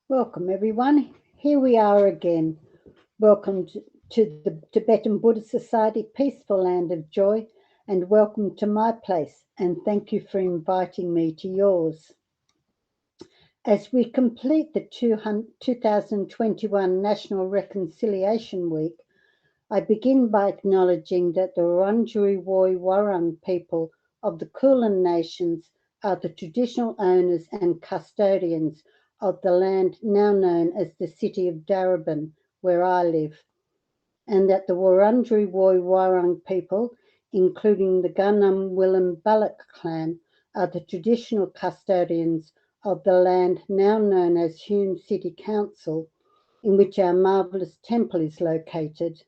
Welcome, everyone. Here we are again. Welcome to the Tibetan Buddhist Society, peaceful land of joy, and welcome to my place. And thank you for inviting me to yours. As we complete the 2021 National Reconciliation Week, I begin by acknowledging that the Wurundjeri Woi Wurrung people of the Kulin Nations are the traditional owners and custodians of the land now known as the city of Darebin, where I live, and that the Wurundjeri Woi Wurrung people, including the Gunum Willem Balak clan, are the traditional custodians of the land now known as Hume City Council, in which our marvellous temple is located.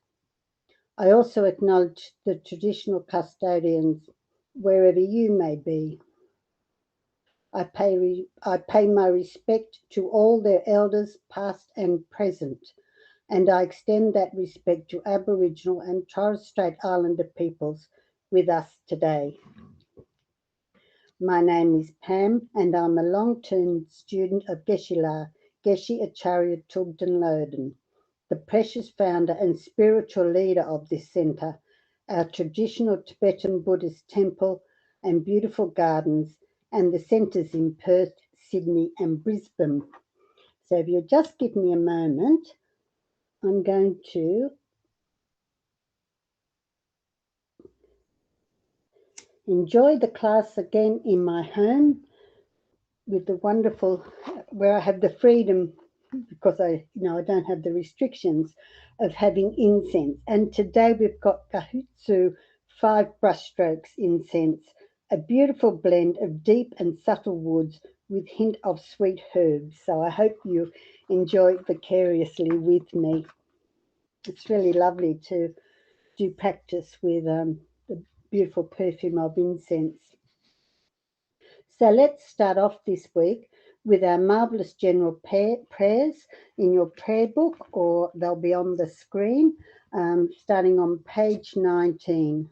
I also acknowledge the traditional custodians wherever you may be. I pay my respect to all their elders, past and present, and I extend that respect to Aboriginal and Torres Strait Islander peoples with us today. My name is Pam, and I'm a long-term student of Geshe Acharya Thubten Loden, the precious founder and spiritual leader of this centre, our traditional Tibetan Buddhist temple and beautiful gardens, and the centres in Perth, Sydney and Brisbane. So if you'll just give me a moment, I'm going to enjoy the class again in my home with the wonderful, where I have the freedom, because I don't have the restrictions of having incense. And today we've got Kahutsu 5 brushstrokes incense, a beautiful blend of deep and subtle woods with hint of sweet herbs. So I hope you enjoy it vicariously with me. It's really lovely to do practice with the beautiful perfume of incense. So let's start off this week with our marvellous general prayers in your prayer book, or they'll be on the screen, starting on page 19.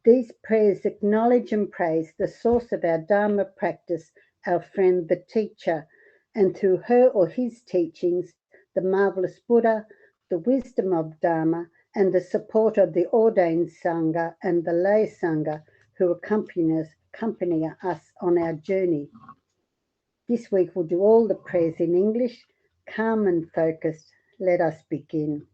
These prayers acknowledge and praise the source of our Dharma practice, our friend the teacher, and through her or his teachings, the marvellous Buddha, the wisdom of Dharma, and the support of the ordained Sangha and the lay Sangha who accompany us on our journey. This week we'll do all the prayers in English, calm and focused. Let us begin.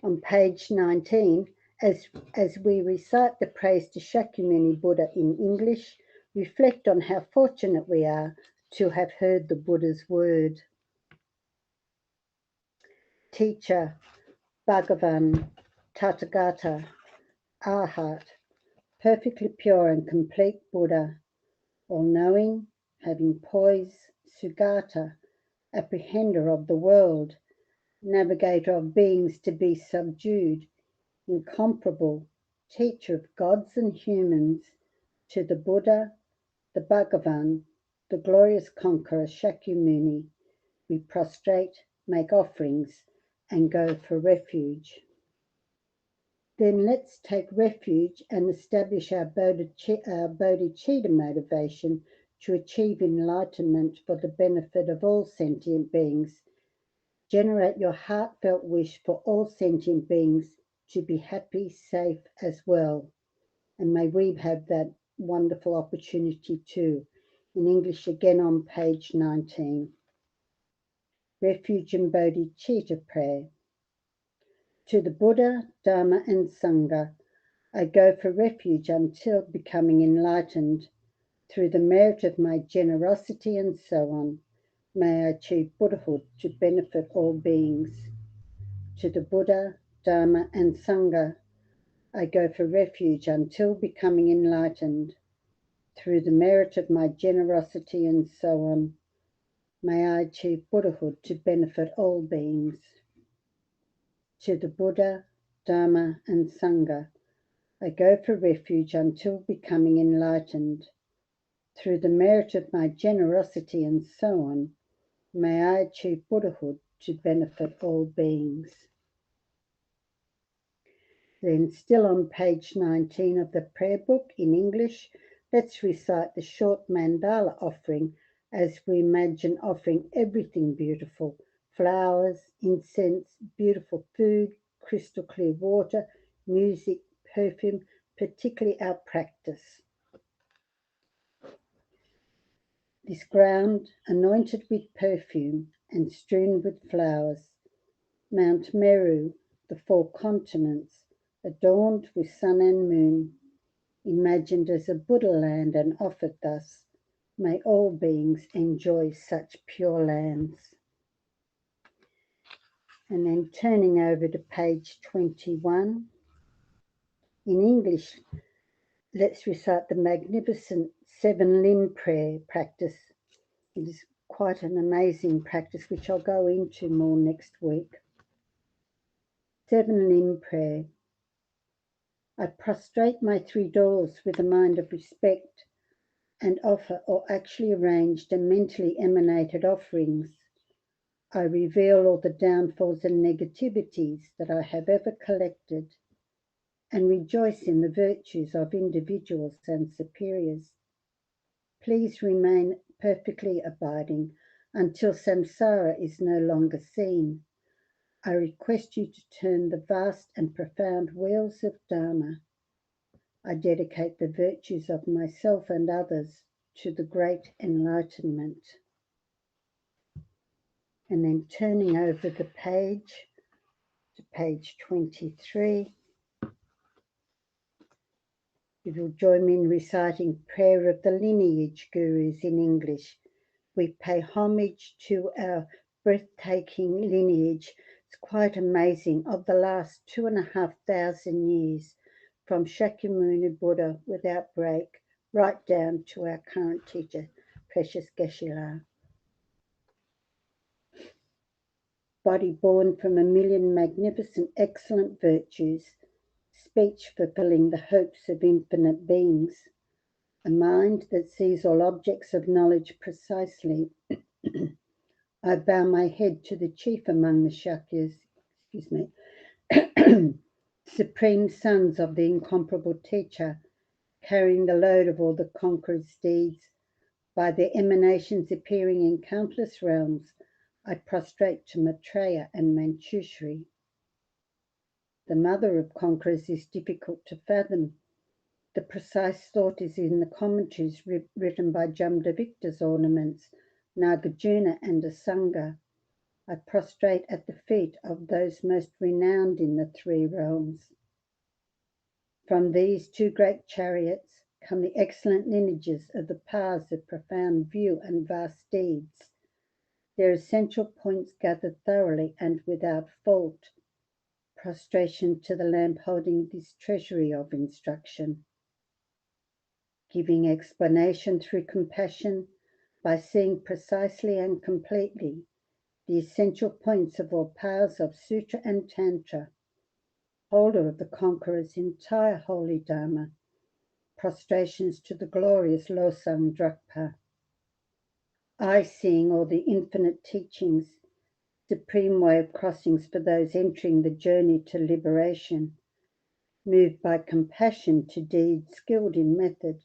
On page 19, as we recite the praise to Shakyamuni Buddha in English, reflect on how fortunate we are to have heard the Buddha's word. Teacher, Bhagavan, Tathagata, Arhat, perfectly pure and complete Buddha, all-knowing, having poise, Sugata, apprehender of the world, navigator of beings to be subdued, incomparable, teacher of gods and humans, to the Buddha, the Bhagavan, the glorious conqueror Shakyamuni, we prostrate, make offerings, and go for refuge. Then let's take refuge and establish our bodhicitta motivation to achieve enlightenment for the benefit of all sentient beings. Generate your heartfelt wish for all sentient beings to be happy, safe as well. And may we have that wonderful opportunity too. In English again on page 19. Refuge and bodhicitta prayer. To the Buddha, Dharma and Sangha, I go for refuge until becoming enlightened. Through the merit of my generosity and so on, may I achieve Buddhahood to benefit all beings. To the Buddha, Dharma and Sangha, I go for refuge until becoming enlightened. Through the merit of my generosity and so on, may I achieve Buddhahood to benefit all beings. To the Buddha, Dharma and Sangha, I go for refuge until becoming enlightened. Through the merit of my generosity and so on, may I achieve Buddhahood to benefit all beings. Then, still on page 19 of the prayer book in English, let's recite the short Mandala offering as we imagine offering everything beautiful: flowers, incense, beautiful food, crystal clear water, music, perfume, particularly our practice. This ground, anointed with perfume and strewn with flowers, Mount Meru, the 4 continents, adorned with sun and moon, imagined as a Buddha land and offered thus, may all beings enjoy such pure lands. And then turning over to page 21. In English, let's recite the magnificent 7-limb prayer practice. It is quite an amazing practice, which I'll go into more next week. 7-limb prayer. I prostrate my 3 doors with a mind of respect and offer or actually arranged and mentally emanated offerings. I reveal all the downfalls and negativities that I have ever collected and rejoice in the virtues of individuals and superiors. Please remain perfectly abiding until samsara is no longer seen. I request you to turn the vast and profound wheels of Dharma. I dedicate the virtues of myself and others to the great enlightenment. And then turning over the page to page 23, you will join me in reciting Prayer of the Lineage Gurus in English. We pay homage to our breathtaking lineage. It's quite amazing. Of the last 2,500 years, from Shakyamuni Buddha without break, right down to our current teacher, precious Geshe. Body born from a million magnificent, excellent virtues, speech fulfilling the hopes of infinite beings, a mind that sees all objects of knowledge precisely. I bow my head to the chief among the Shakyas, supreme sons of the incomparable teacher, carrying the load of all the conqueror's deeds. By their emanations appearing in countless realms, I prostrate to Maitreya and Manchushri. The mother of conquerors is difficult to fathom. The precise thought is in the commentaries written by Jamdavicta's ornaments, Nagarjuna and Asanga. I prostrate at the feet of those most renowned in the 3 realms. From these 2 great chariots come the excellent lineages of the paths of profound view and vast deeds. Their essential points gathered thoroughly and without fault. Prostration to the lamp holding this treasury of instruction. Giving explanation through compassion by seeing precisely and completely the essential points of all powers of Sutra and Tantra, holder of the conqueror's entire holy Dharma, prostrations to the glorious Losang Drakpa. I, seeing all the infinite teachings, supreme way of crossings for those entering the journey to liberation, moved by compassion to deeds skilled in method,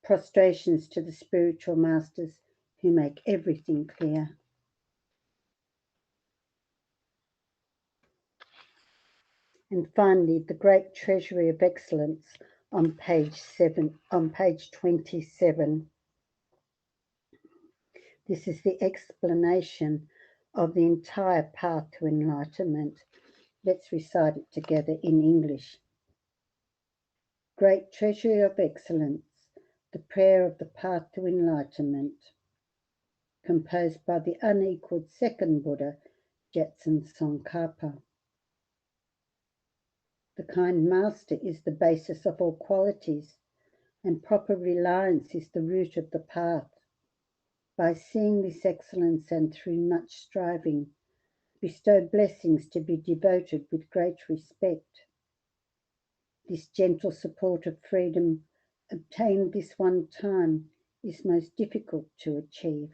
prostrations to the spiritual masters who make everything clear. And finally, the great treasury of excellence on page 27. This is the explanation of the entire path to enlightenment. Let's recite it together in English. Great treasury of excellence, the prayer of the path to enlightenment, composed by the unequaled second Buddha, Jetsun Tsongkhapa. The kind master is the basis of all qualities, and proper reliance is the root of the path. By seeing this excellence and through much striving, bestow blessings to be devoted with great respect. This gentle support of freedom, obtained this one time, is most difficult to achieve.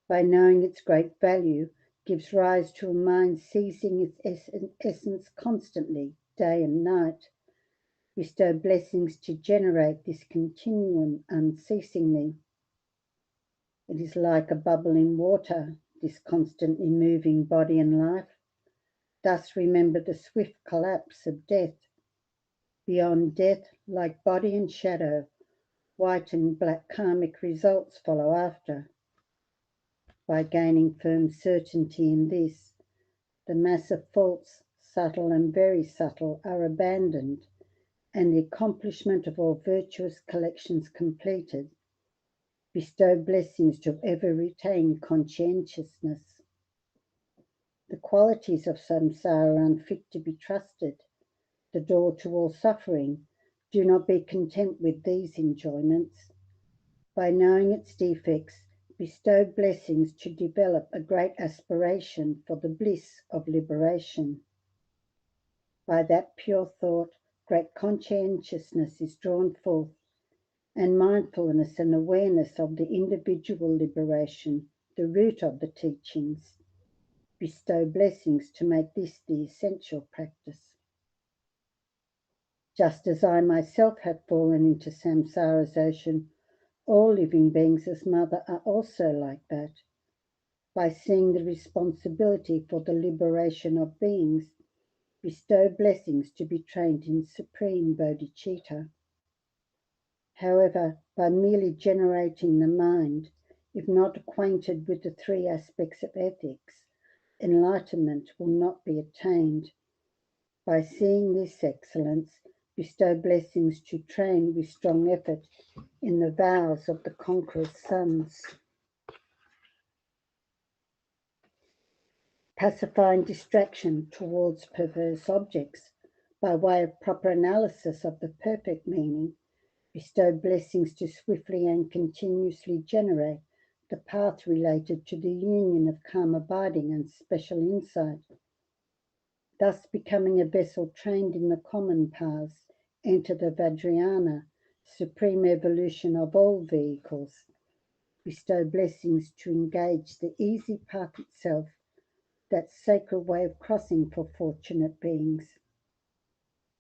By knowing its great value, gives rise to a mind seizing its essence constantly, day and night. Bestow blessings to generate this continuum unceasingly. It is like a bubble in water, this constantly moving body and life. Thus remember the swift collapse of death. Beyond death, like body and shadow, white and black karmic results follow after. By gaining firm certainty in this, the mass of faults, subtle and very subtle, are abandoned, and the accomplishment of all virtuous collections completed. Bestow blessings to ever retain conscientiousness. The qualities of samsara are unfit to be trusted, the door to all suffering. Do not be content with these enjoyments. By knowing its defects, bestow blessings to develop a great aspiration for the bliss of liberation. By that pure thought, great conscientiousness is drawn forth, and mindfulness and awareness of the individual liberation, the root of the teachings. Bestow blessings to make this the essential practice. Just as I myself have fallen into samsara's ocean, all living beings as mother are also like that. By seeing the responsibility for the liberation of beings, bestow blessings to be trained in supreme bodhicitta. However, by merely generating the mind, if not acquainted with the three aspects of ethics, enlightenment will not be attained. By seeing this excellence, bestow blessings to train with strong effort in the vows of the conqueror's sons. Pacifying distraction towards perverse objects by way of proper analysis of the perfect meaning, bestow blessings to swiftly and continuously generate the path related to the union of calm abiding and special insight. Thus, becoming a vessel trained in the common paths, enter the Vajrayana, supreme evolution of all vehicles. Bestow blessings to engage the easy path itself, that sacred way of crossing for fortunate beings.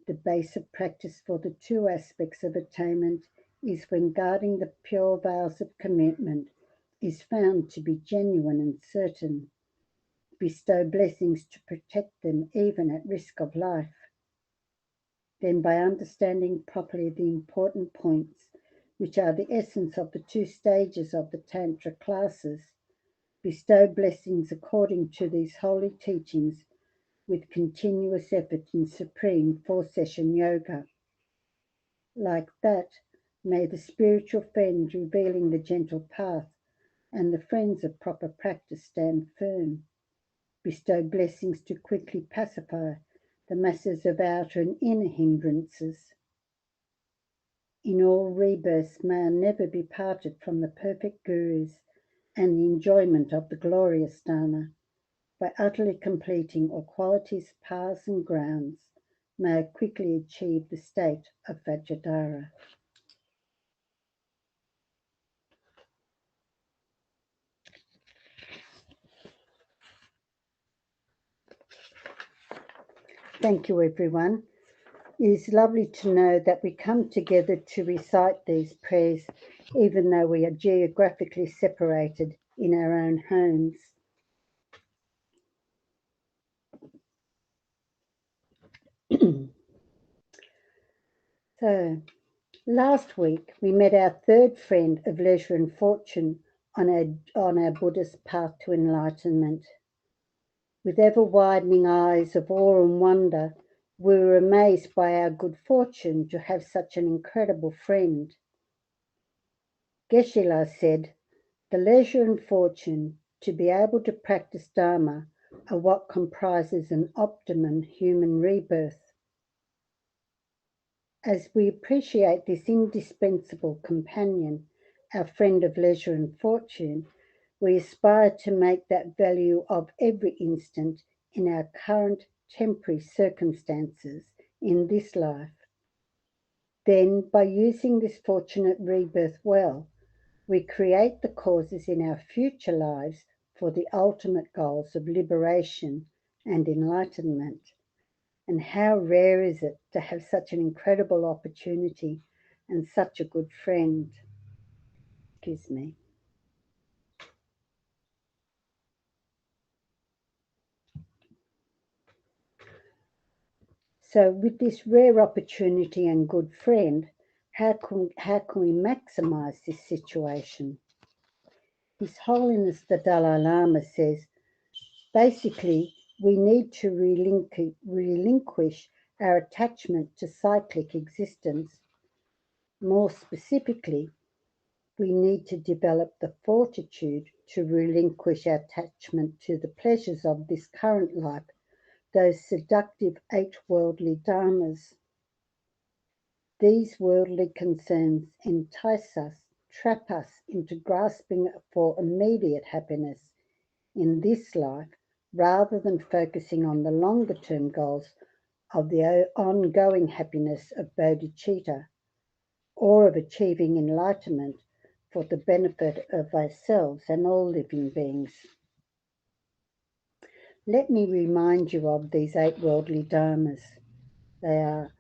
The base of practice for the two aspects of attainment is when guarding the pure vows of commitment is found to be genuine and certain. Bestow blessings to protect them even at risk of life. Then, by understanding properly the important points, which are the essence of the two stages of the Tantra classes, bestow blessings according to these holy teachings with continuous effort in supreme four-session yoga. Like that, may the spiritual friend revealing the gentle path and the friends of proper practice stand firm. Bestow blessings to quickly pacify the masses of outer and inner hindrances. In all rebirths may I never be parted from the perfect gurus and the enjoyment of the glorious Dharma. By utterly completing all qualities, paths and grounds, may I quickly achieve the state of Vajradhara. Thank you, everyone. It is lovely to know that we come together to recite these prayers, even though we are geographically separated in our own homes. So, last week we met our third friend of leisure and fortune on our Buddhist path to enlightenment. With ever-widening eyes of awe and wonder, we were amazed by our good fortune to have such an incredible friend. Geshe said, "The leisure and fortune to be able to practice Dharma are what comprises an optimum human rebirth." As we appreciate this indispensable companion, our friend of leisure and fortune, we aspire to make that value of every instant in our current temporary circumstances in this life. Then, by using this fortunate rebirth well, we create the causes in our future lives for the ultimate goals of liberation and enlightenment. And how rare is it to have such an incredible opportunity and such a good friend. Excuse me. So with this rare opportunity and good friend, how can we maximize this situation? His Holiness the Dalai Lama says, basically, we need to relinquish our attachment to cyclic existence. More specifically, we need to develop the fortitude to relinquish our attachment to the pleasures of this current life, those seductive 8 worldly dharmas. These worldly concerns entice us, trap us into grasping for immediate happiness in this life rather than focusing on the longer term goals of the ongoing happiness of bodhicitta or of achieving enlightenment for the benefit of ourselves and all living beings. Let me remind you of these 8 worldly dharmas. They are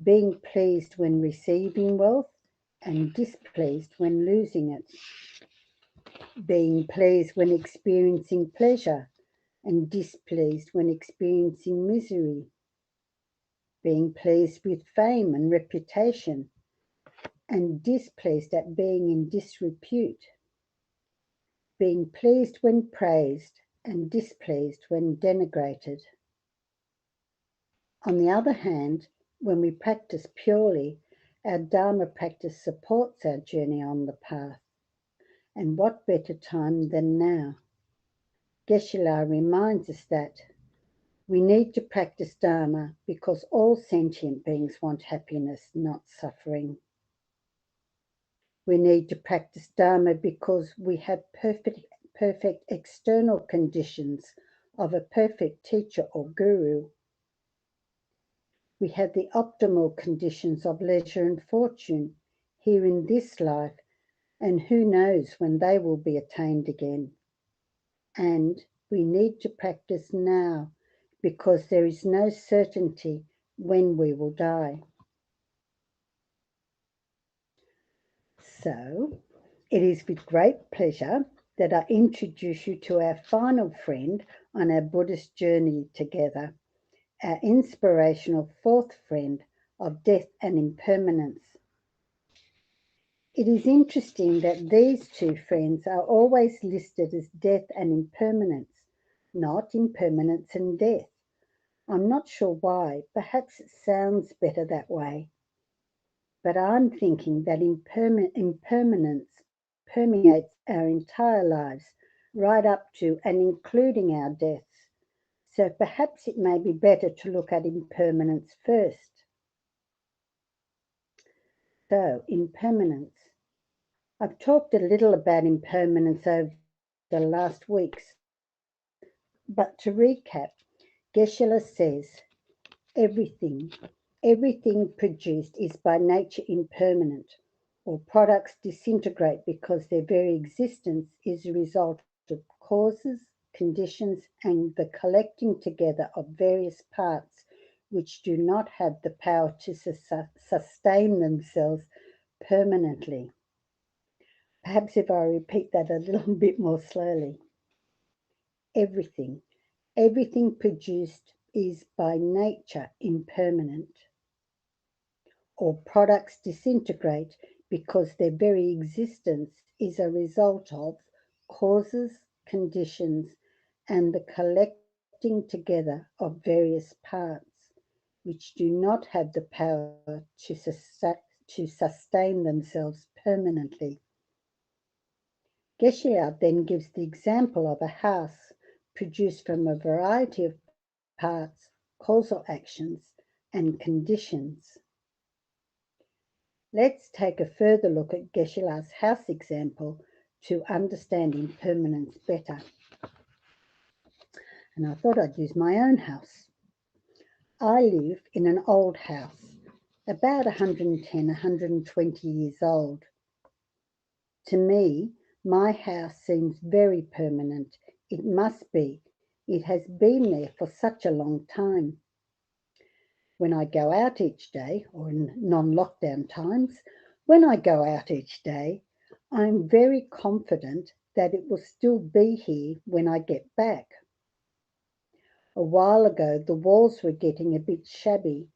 being pleased when receiving wealth and displeased when losing it, being pleased when experiencing pleasure and displeased when experiencing misery, being pleased with fame and reputation and displeased at being in disrepute, being pleased when praised and displeased when denigrated. On the other hand, when we practice purely, our Dharma practice supports our journey on the path. And what better time than now? Geshe reminds us that we need to practice Dharma because all sentient beings want happiness, not suffering. We need to practice Dharma because we have perfect external conditions of a perfect teacher or guru. We have the optimal conditions of leisure and fortune here in this life, and who knows when they will be attained again. And we need to practice now because there is no certainty when we will die. So, it is with great pleasure that I introduce you to our final friend on our Buddhist journey together, our inspirational 4th friend of death and impermanence. It is interesting that these 2 friends are always listed as death and impermanence, not impermanence and death. I'm not sure why, perhaps it sounds better that way. But I'm thinking that impermanence permeates our entire lives, right up to and including our deaths. So perhaps it may be better to look at impermanence first. So, impermanence. I've talked a little about impermanence over the last weeks, but to recap, Geshe says, Everything produced is by nature impermanent. All products disintegrate because their very existence is a result of causes, conditions, and the collecting together of various parts which do not have the power to sustain themselves permanently. Perhaps if I repeat that a little bit more slowly. Everything produced is by nature impermanent. All products disintegrate because their very existence is a result of causes, conditions, and the collecting together of various parts, which do not have the power to sustain themselves permanently. Geshe then gives the example of a house produced from a variety of parts, causal actions, and conditions. Let's take a further look at Geshe-la's house example to understand impermanence better. And I thought I'd use my own house. I live in an old house, about 110, 120 years old. To me, my house seems very permanent. It must be. It has been there for such a long time. When I go out each day, or in non-lockdown times, when I go out each day, I'm very confident that it will still be here when I get back. A while ago, the walls were getting a bit shabby,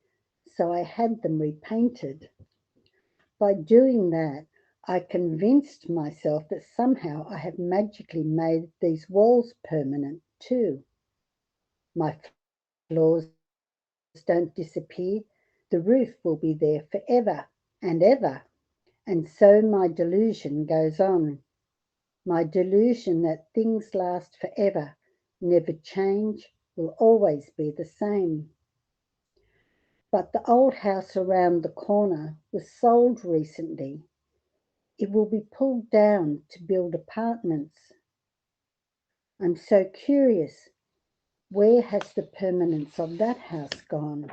so I had them repainted. By doing that, I convinced myself that somehow I have magically made these walls permanent too. My floors don't disappear, the roof will be there forever and ever. And so my delusion goes on. My delusion that things last forever, never change, will always be the same. But the old house around the corner was sold recently. It will be pulled down to build apartments. I'm so curious, where has the permanence of that house gone?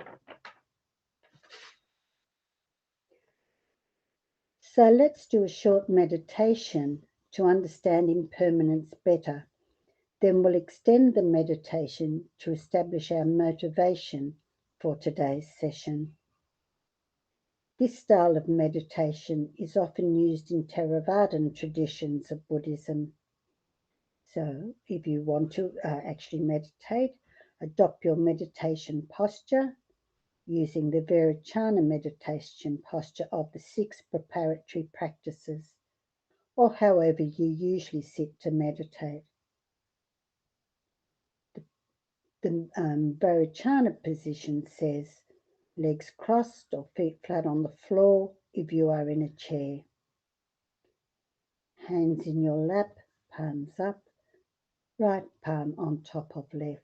So let's do a short meditation to understand impermanence better. Then we'll extend the meditation to establish our motivation for today's session. This style of meditation is often used in Theravadan traditions of Buddhism. So if you want to actually meditate, adopt your meditation posture using the Vairocana meditation posture of the 6 preparatory practices, or however you usually sit to meditate. The Vairocana position says legs crossed or feet flat on the floor if you are in a chair. Hands in your lap, palms up, right palm on top of left.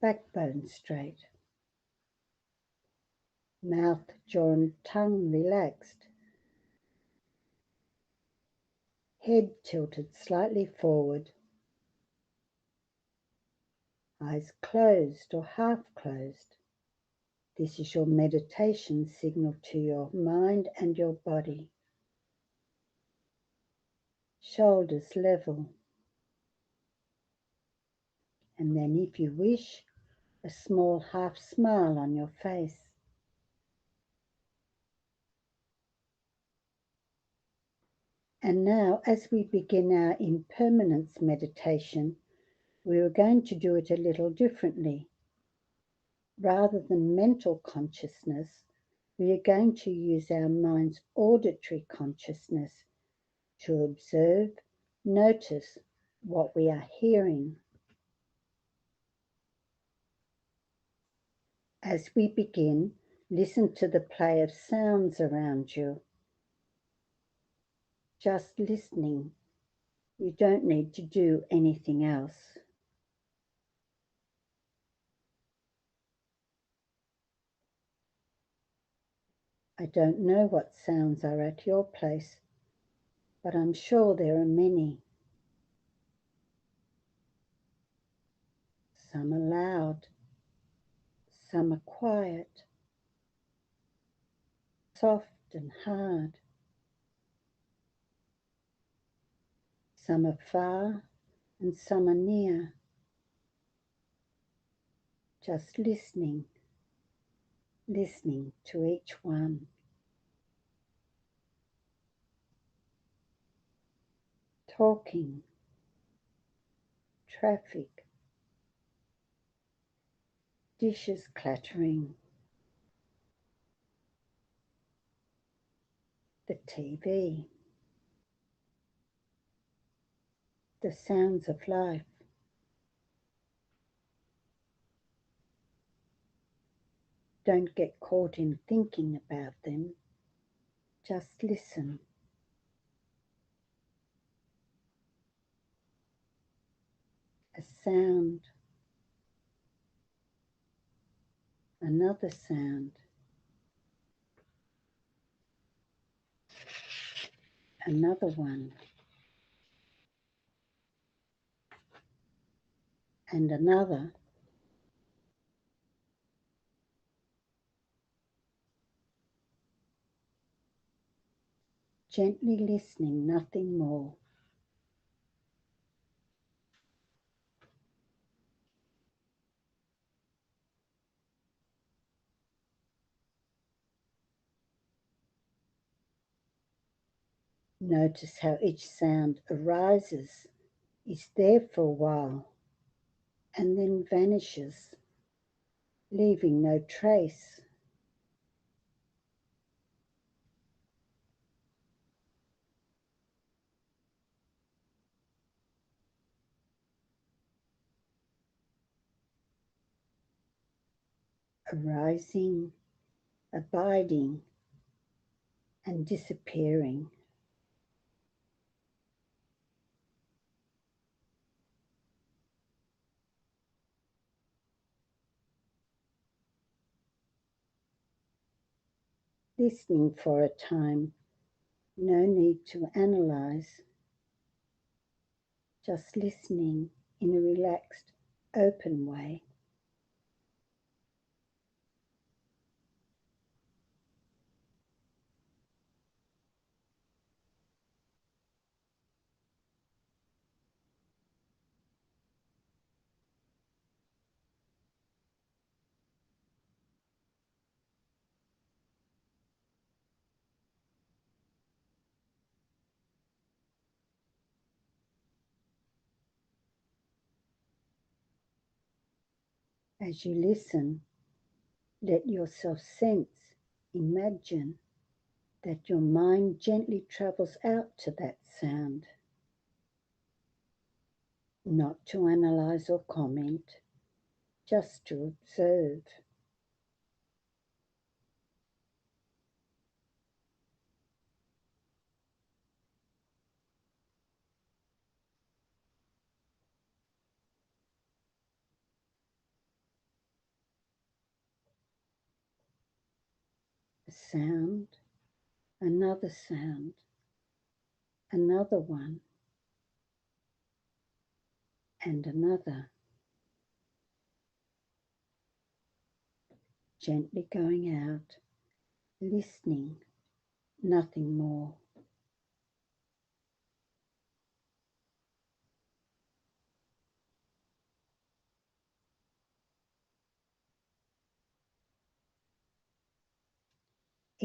Backbone straight. Mouth, jaw and tongue relaxed. Head tilted slightly forward. Eyes closed or half closed. This is your meditation signal to your mind and your body. Shoulders level. And then if you wish, a small half smile on your face. And now, as we begin our impermanence meditation, we are going to do it a little differently. Rather than mental consciousness, we are going to use our mind's auditory consciousness to observe, notice what we are hearing. As we begin, listen to the play of sounds around you. Just listening. You don't need to do anything else. I don't know what sounds are at your place, but I'm sure there are many. Some are loud, some are quiet, soft and hard. Some are far and some are near. Just listening to each one. Talking, traffic, dishes clattering, the TV, the sounds of life. Don't get caught in thinking about them. Just listen. A sound, another sound, another one, and another. Gently listening, nothing more. Notice how each sound arises, is there for a while, and then vanishes. leaving no trace. Arising, abiding, and disappearing. Listening for a time, no need to analyze, just listening in a relaxed, open way. As you listen, let yourself sense, imagine that your mind gently travels out to that sound, not to analyze or comment, just to observe. A sound, another sound, another one, and another, gently going out, listening, nothing more.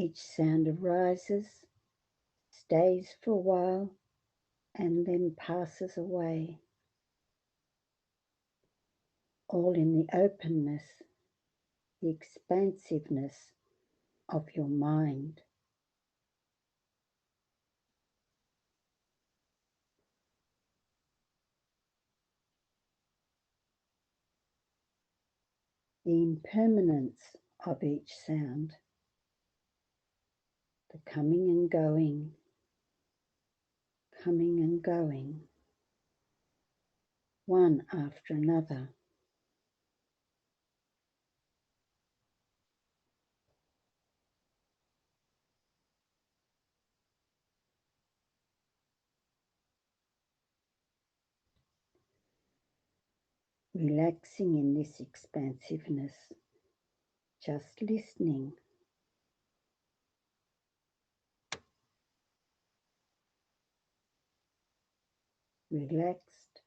Each sound arises, stays for a while, and then passes away, all in the openness, the expansiveness of your mind. The impermanence of each sound, the coming and going, one after another. Relaxing in this expansiveness, just listening. Relaxed,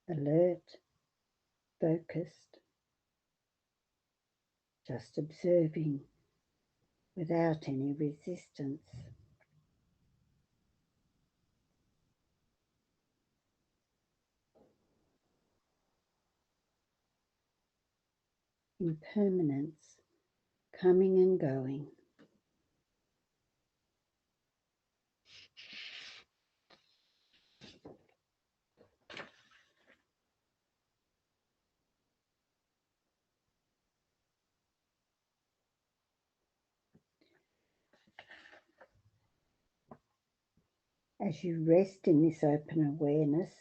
alert, focused, just observing without any resistance. Impermanence, coming and going. As you rest in this open awareness,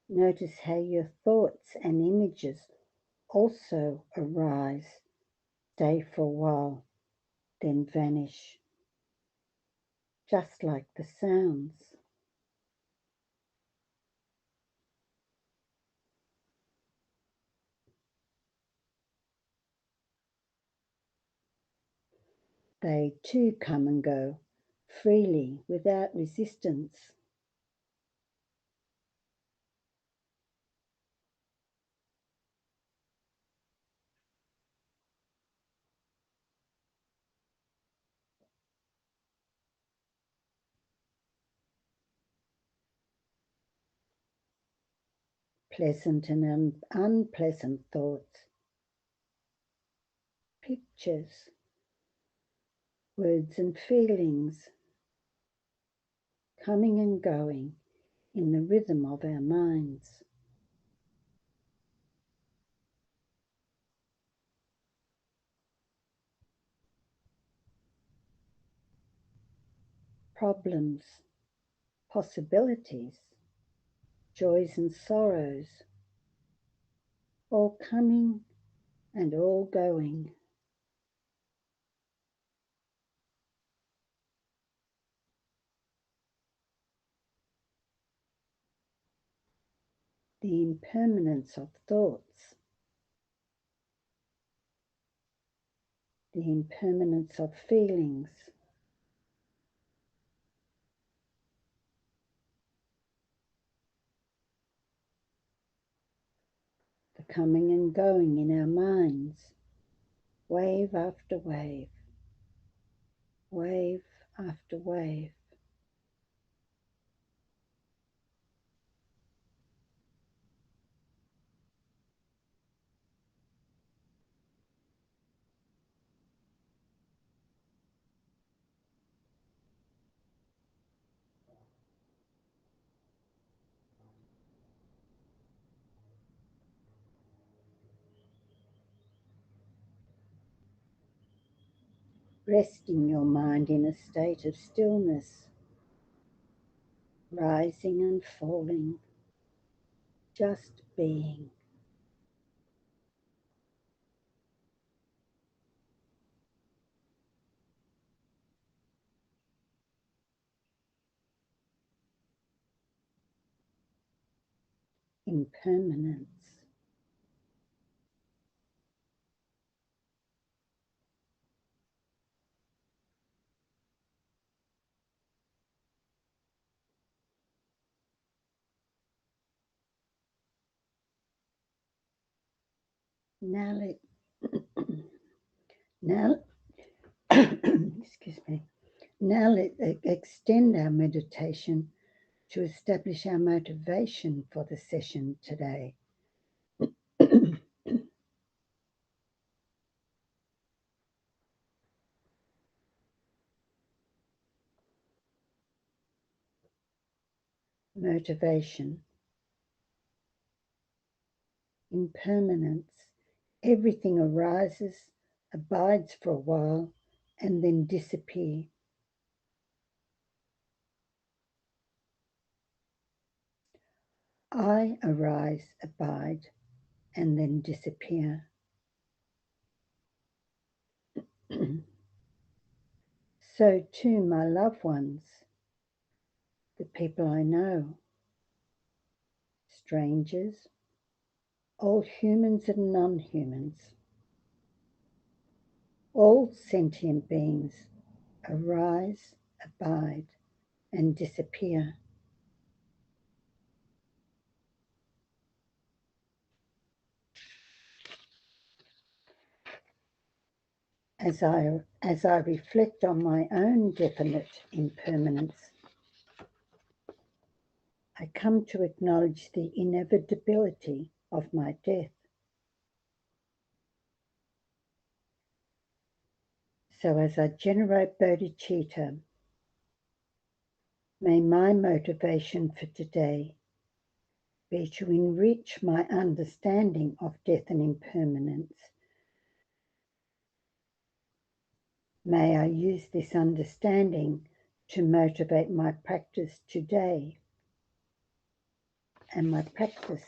notice how your thoughts and images also arise, stay for a while, then vanish, just like the sounds. They too come and go freely without resistance. Pleasant and unpleasant thoughts, pictures, words and feelings, coming and going in the rhythm of our minds. Problems, possibilities, joys and sorrows, all coming and all going. The impermanence of thoughts, the impermanence of feelings, the coming and going in our minds, wave after wave, wave after wave. Resting your mind in a state of stillness, rising and falling, just being. Impermanence. Now now excuse me. Now let's extend our meditation to establish our motivation for the session today. Motivation. Impermanence. Everything arises, abides for a while, and then disappears. I arise, abide, and then disappear. So too my loved ones, the people I know, strangers, all humans and non-humans, all sentient beings arise, abide, and disappear. As I reflect on my own definite impermanence, I come to acknowledge the inevitability of my death. So as I generate bodhicitta, may my motivation for today be to enrich my understanding of death and impermanence. May I use this understanding to motivate my practice today and my practice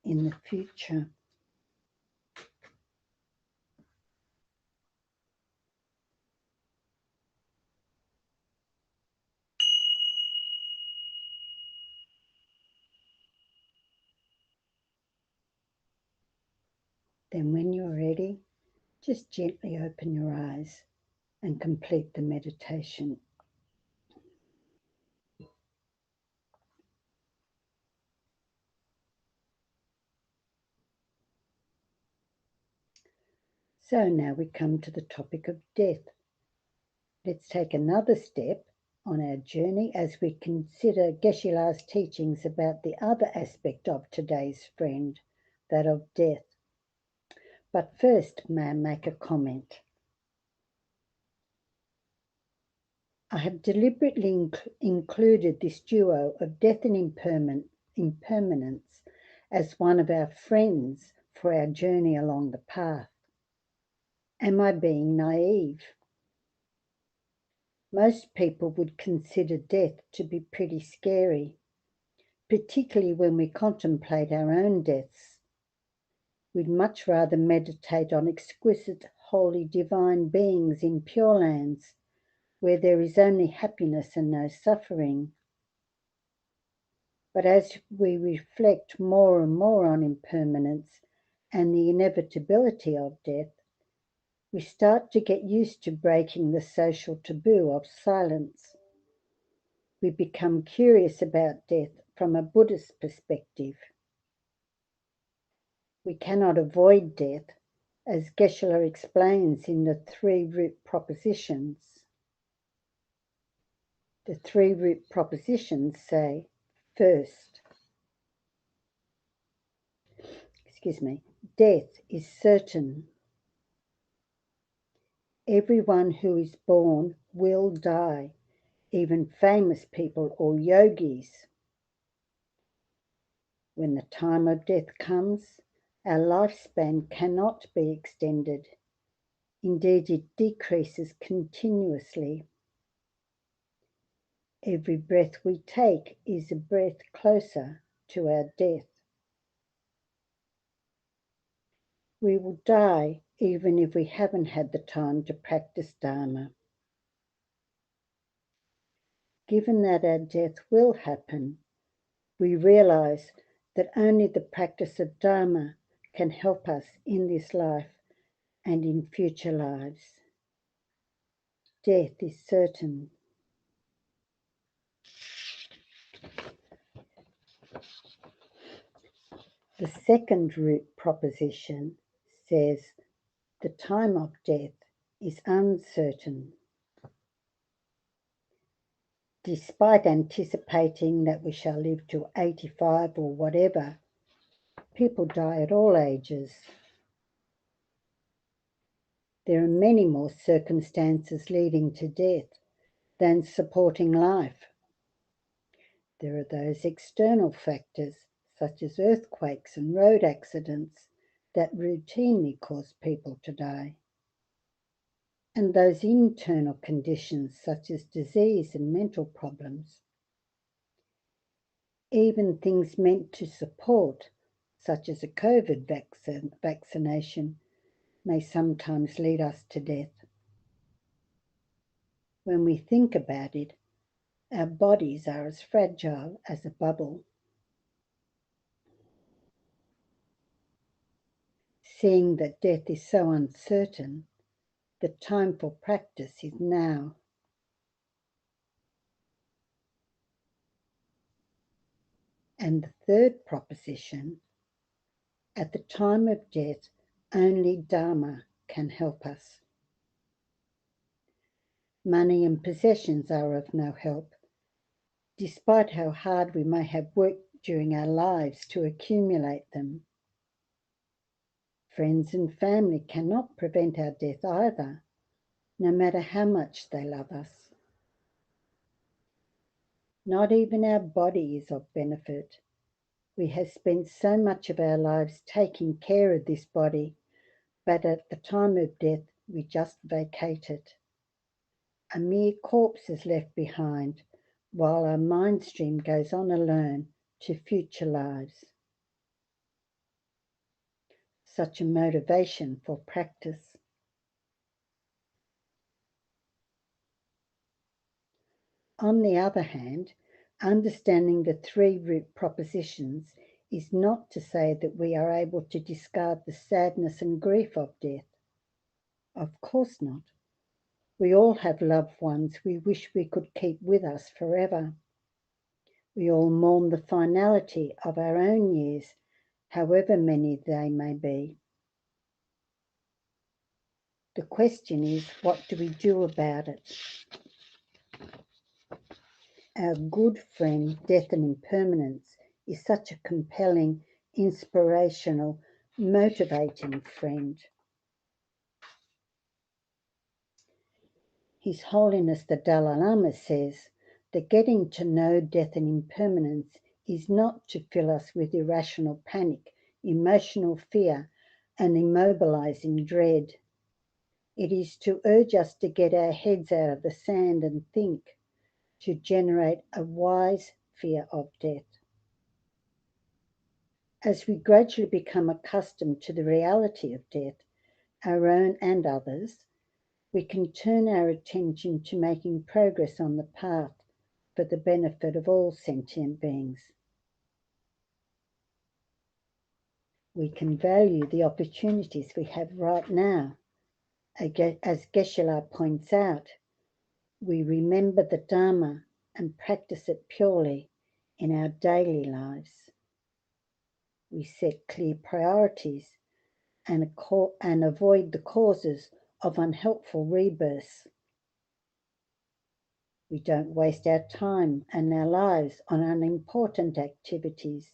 in the future. Then when you're ready, just gently open your eyes and complete the meditation. So now we come to the topic of death. Let's take another step on our journey as we consider Geshe-la's teachings about the other aspect of today's friend, that of death. But first, may I make a comment? I have deliberately included this duo of death and impermanence as one of our friends for our journey along the path. Am I being naive? Most people would consider death to be pretty scary, particularly when we contemplate our own deaths. We'd much rather meditate on exquisite, holy, divine beings in Pure Lands, where there is only happiness and no suffering. But as we reflect more and more on impermanence and the inevitability of death, we start to get used to breaking the social taboo of silence. We become curious about death from a Buddhist perspective. We cannot avoid death, as Geshe explains in the 3 root propositions. The 3 root propositions say, first, death is certain. Everyone who is born will die, even famous people or yogis. When the time of death comes, our lifespan cannot be extended. Indeed, it decreases continuously. Every breath we take is a breath closer to our death. We will die even if we haven't had the time to practice Dharma. Given that our death will happen, we realize that only the practice of Dharma can help us in this life and in future lives. Death is certain. The 2nd root proposition says the time of death is uncertain. Despite anticipating that we shall live to 85 or whatever, people die at all ages. There are many more circumstances leading to death than supporting life. There are those external factors, such as earthquakes and road accidents, that routinely cause people to die. And those internal conditions, such as disease and mental problems. Even things meant to support, such as a COVID vaccination, may sometimes lead us to death. When we think about it, our bodies are as fragile as a bubble. Seeing that death is so uncertain, the time for practice is now. And the 3rd proposition, at the time of death, only Dharma can help us. Money and possessions are of no help, despite how hard we may have worked during our lives to accumulate them. Friends and family cannot prevent our death either, no matter how much they love us. Not even our body is of benefit. We have spent so much of our lives taking care of this body, but at the time of death, we just vacate it. A mere corpse is left behind, while our mind stream goes on alone to future lives. Such a motivation for practice. On the other hand, understanding the 3 root propositions is not to say that we are able to discard the sadness and grief of death. Of course not. We all have loved ones we wish we could keep with us forever. We all mourn the finality of our own years, however many they may be. The question is, what do we do about it? Our good friend, Death and Impermanence, is such a compelling, inspirational, motivating friend. His Holiness the Dalai Lama says that getting to know death and impermanence is not to fill us with irrational panic, emotional fear, and immobilizing dread. It is to urge us to get our heads out of the sand and think, to generate a wise fear of death. As we gradually become accustomed to the reality of death, our own and others, we can turn our attention to making progress on the path for the benefit of all sentient beings. We can value the opportunities we have right now. As Geshe points out, we remember the Dharma and practice it purely in our daily lives. We set clear priorities and avoid the causes of unhelpful rebirths. We don't waste our time and our lives on unimportant activities,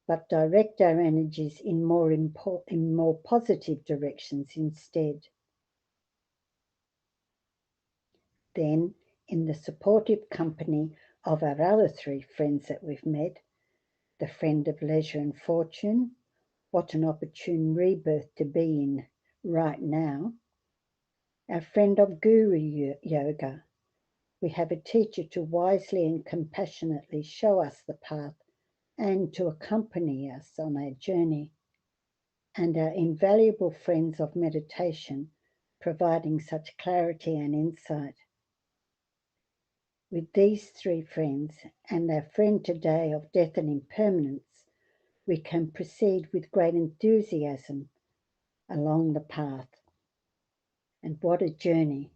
but direct our energies in more positive directions instead. Then, in the supportive company of our other three friends that we've met, the friend of leisure and fortune, what an opportune rebirth to be in right now, our friend of Guru Yoga, we have a teacher to wisely and compassionately show us the path and to accompany us on our journey, and our invaluable friends of meditation, providing such clarity and insight. With these three friends and our friend today of death and impermanence, we can proceed with great enthusiasm along the path. And what a journey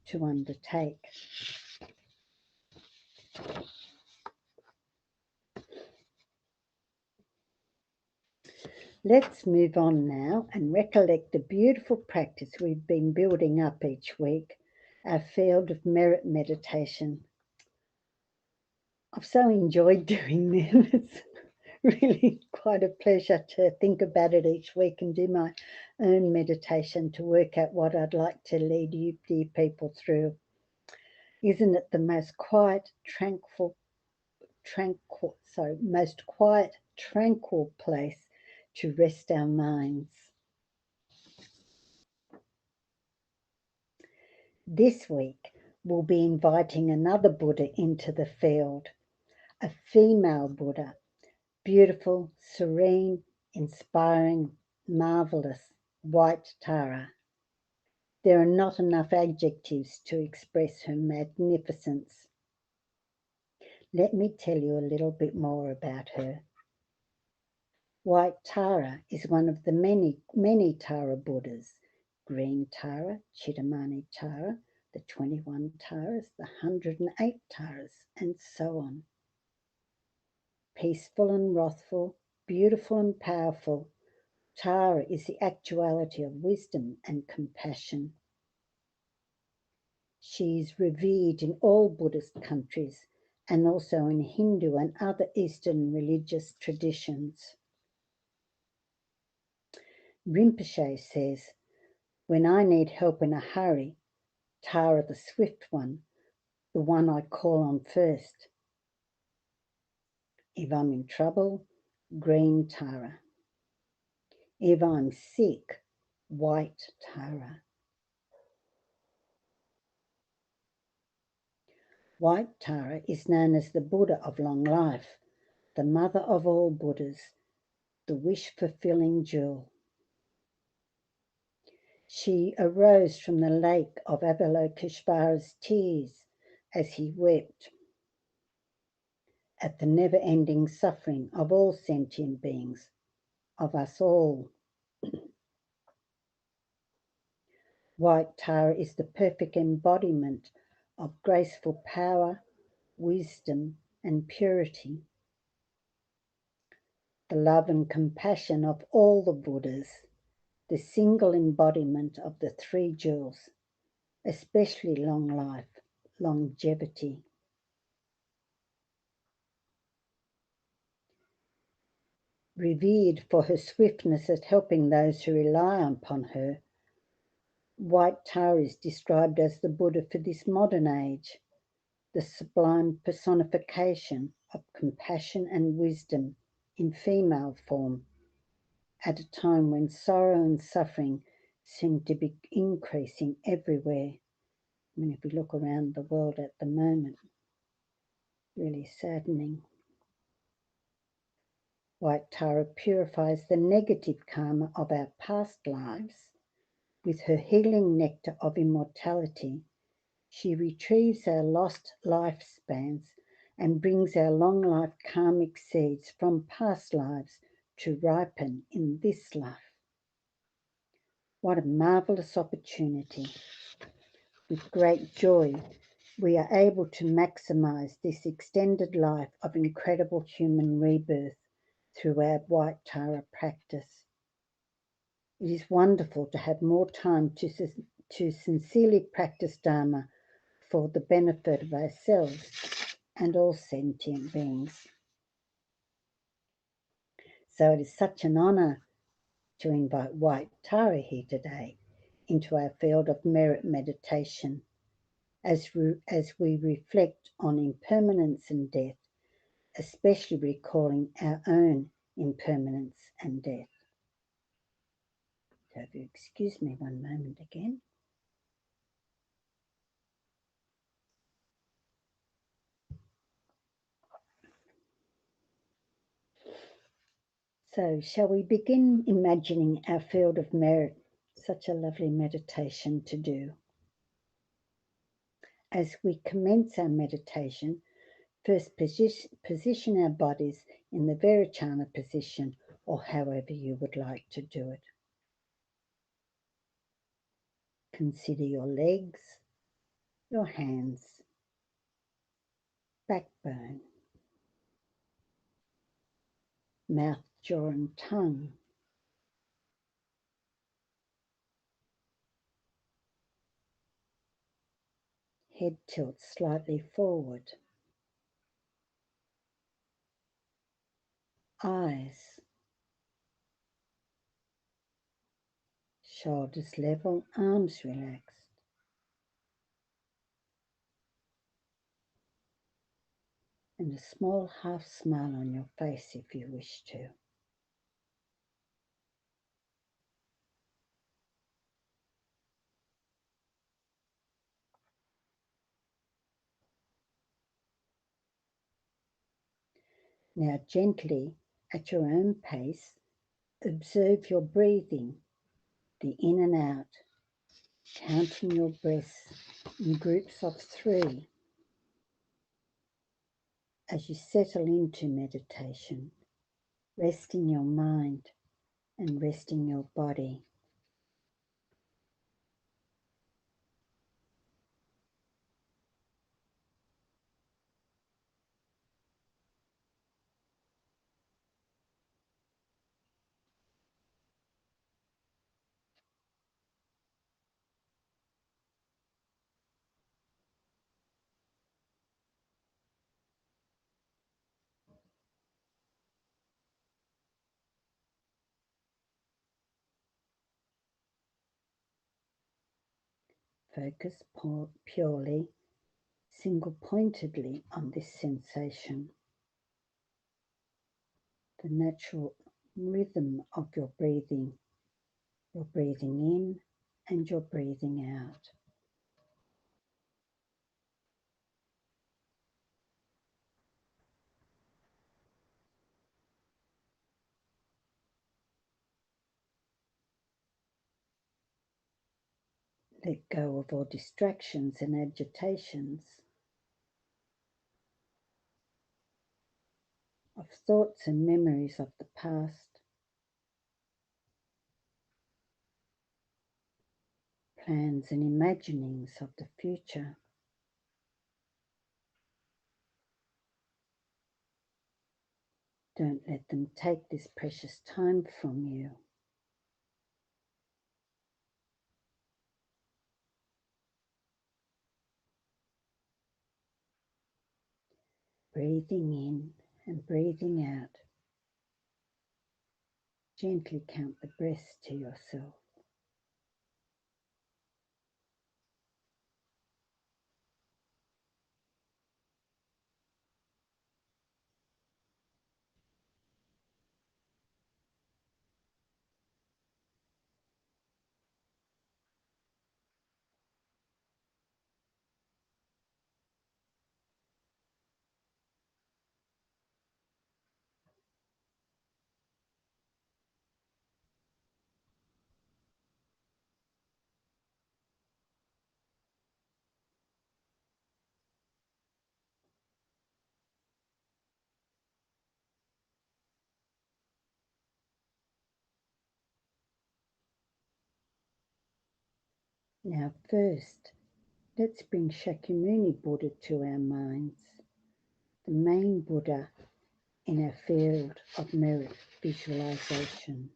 to undertake. Let's move on now and recollect the beautiful practice we've been building up each week, our field of merit meditation. I've so enjoyed doing them. It's really quite a pleasure to think about it each week and do my own meditation to work out what I'd like to lead you dear people through. Isn't it the most quiet, most quiet, tranquil place to rest our minds? This week, we'll be inviting another Buddha into the field, a female Buddha, beautiful, serene, inspiring, marvelous, white Tara. There are not enough adjectives to express her magnificence. Let me tell you a little bit more about her. White Tara is one of the many Tara Buddhas. Green Tara, Chittamani Tara, the 21 Taras, the 108 Taras, and so on. Peaceful and wrathful, beautiful and powerful, Tara is the actuality of wisdom and compassion. She is revered in all Buddhist countries and also in Hindu and other Eastern religious traditions. Rinpoche says, when I need help in a hurry, Tara the swift one, the one I call on first. If I'm in trouble, green Tara. If I'm sick, white Tara. White Tara is known as the Buddha of long life, the mother of all Buddhas, the wish-fulfilling jewel. She arose from the lake of Avalokiteshvara's tears as he wept at the never-ending suffering of all sentient beings, of us all. White Tara is the perfect embodiment of graceful power, wisdom, and purity. The love and compassion of all the Buddhas, the single embodiment of the three jewels, especially long life, longevity. Revered for her swiftness at helping those who rely upon her, White Tara is described as the Buddha for this modern age, the sublime personification of compassion and wisdom in female form, at a time when sorrow and suffering seem to be increasing everywhere. I mean, if we look around the world at the moment, really saddening. White Tara purifies the negative karma of our past lives. With her healing nectar of immortality, she retrieves our lost lifespans and brings our long life karmic seeds from past lives to ripen in this life. What a marvellous opportunity. With great joy, we are able to maximize this extended life of incredible human rebirth through our White Tara practice. It is wonderful to have more time to sincerely practice Dharma for the benefit of ourselves and all sentient beings. So it is such an honour to invite White Tara here today into our field of merit meditation as we reflect on impermanence and death, especially recalling our own impermanence and death. So if you excuse me one moment again. So shall we begin imagining our field of merit? Such a lovely meditation to do. As we commence our meditation, first position our bodies in the Virachana position, or however you would like to do it. Consider your legs, your hands, backbone, mouth, jaw and tongue. Head tilts slightly forward. Eyes, shoulders level, arms relaxed. And a small half smile on your face if you wish to. Now gently, at your own pace, observe your breathing, the in and out, counting your breaths in groups of 3. As you settle into meditation, resting your mind and resting your body. Focus purely, single-pointedly on this sensation, the natural rhythm of your breathing in and your breathing out. Let go of all distractions and agitations, of thoughts and memories of the past, plans and imaginings of the future. Don't let them take this precious time from you. Breathing in and breathing out. Gently count the breaths to yourself. Now first, let's bring Shakyamuni Buddha to our minds, the main Buddha in our field of merit visualization.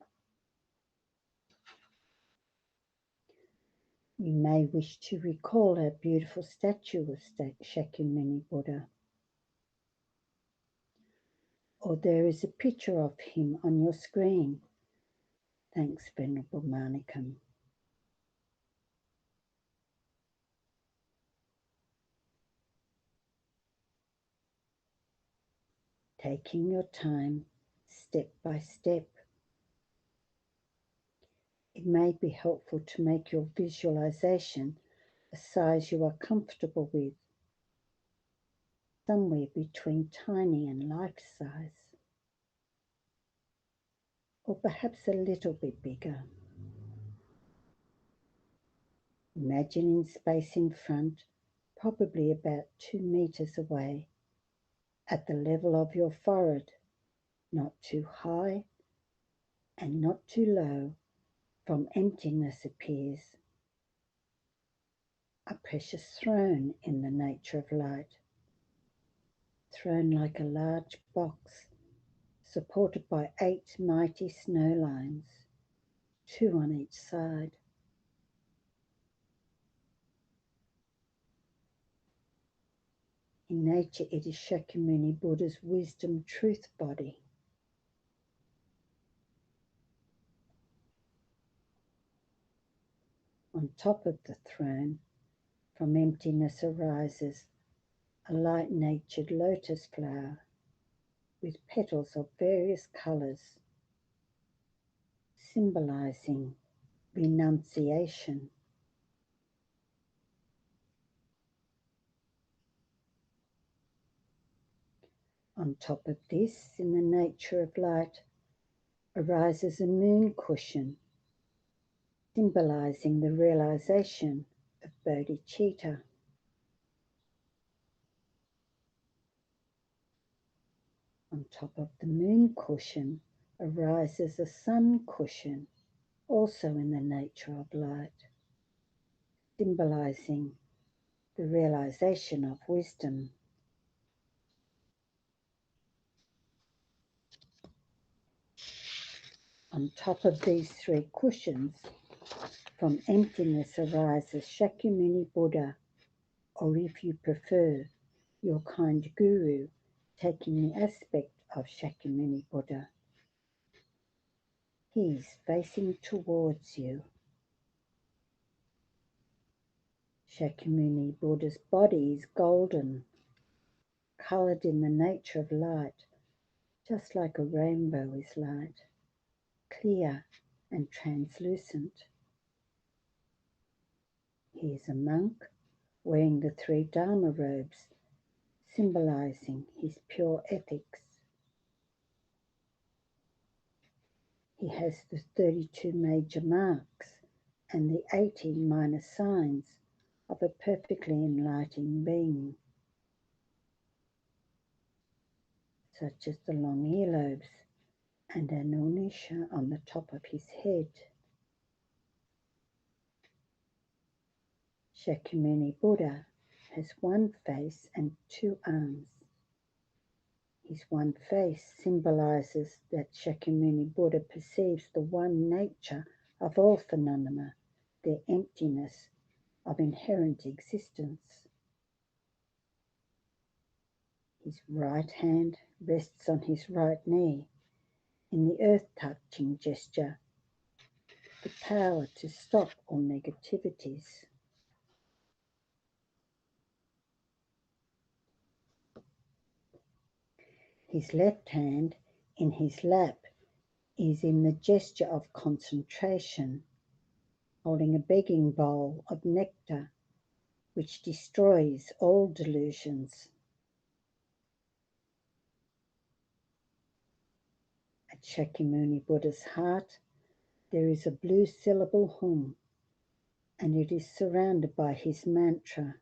You may wish to recall our beautiful statue of Shakyamuni Buddha, or there is a picture of him on your screen. Thanks, Venerable Manikam. Taking your time, step by step. It may be helpful to make your visualization a size you are comfortable with, somewhere between tiny and life-size, or perhaps a little bit bigger. Imagine in space in front, probably about 2 meters away, at the level of your forehead, not too high and not too low, from emptiness appears a precious throne in the nature of light, thrown like a large box, supported by 8 mighty snow lines, 2 on each side. In nature, it is Shakyamuni Buddha's wisdom truth body. On top of the throne, from emptiness arises a light-natured lotus flower with petals of various colours, symbolizing renunciation. On top of this, in the nature of light, arises a moon cushion, symbolizing the realization of bodhicitta. On top of the moon cushion arises a sun cushion, also in the nature of light, symbolizing the realization of wisdom. On top of these 3 cushions, from emptiness arises Shakyamuni Buddha, or if you prefer, your kind guru, taking the aspect of Shakyamuni Buddha. He is facing towards you. Shakyamuni Buddha's body is golden, coloured in the nature of light, just like a rainbow is light, clear and translucent. He is a monk wearing the 3 Dharma robes, symbolizing his pure ethics. He has the 32 major marks and the 18 minor signs of a perfectly enlightened being, such as the long earlobes and an unisha on the top of his head. Shakyamuni Buddha has 1 face and 2 arms. His 1 face symbolizes that Shakyamuni Buddha perceives the one nature of all phenomena, their emptiness of inherent existence. His right hand rests on his right knee, in the earth-touching gesture, the power to stop all negativities. His left hand in his lap is in the gesture of concentration, holding a begging bowl of nectar which destroys all delusions. At Shakyamuni Buddha's heart, there is a blue syllable hum, and it is surrounded by his mantra,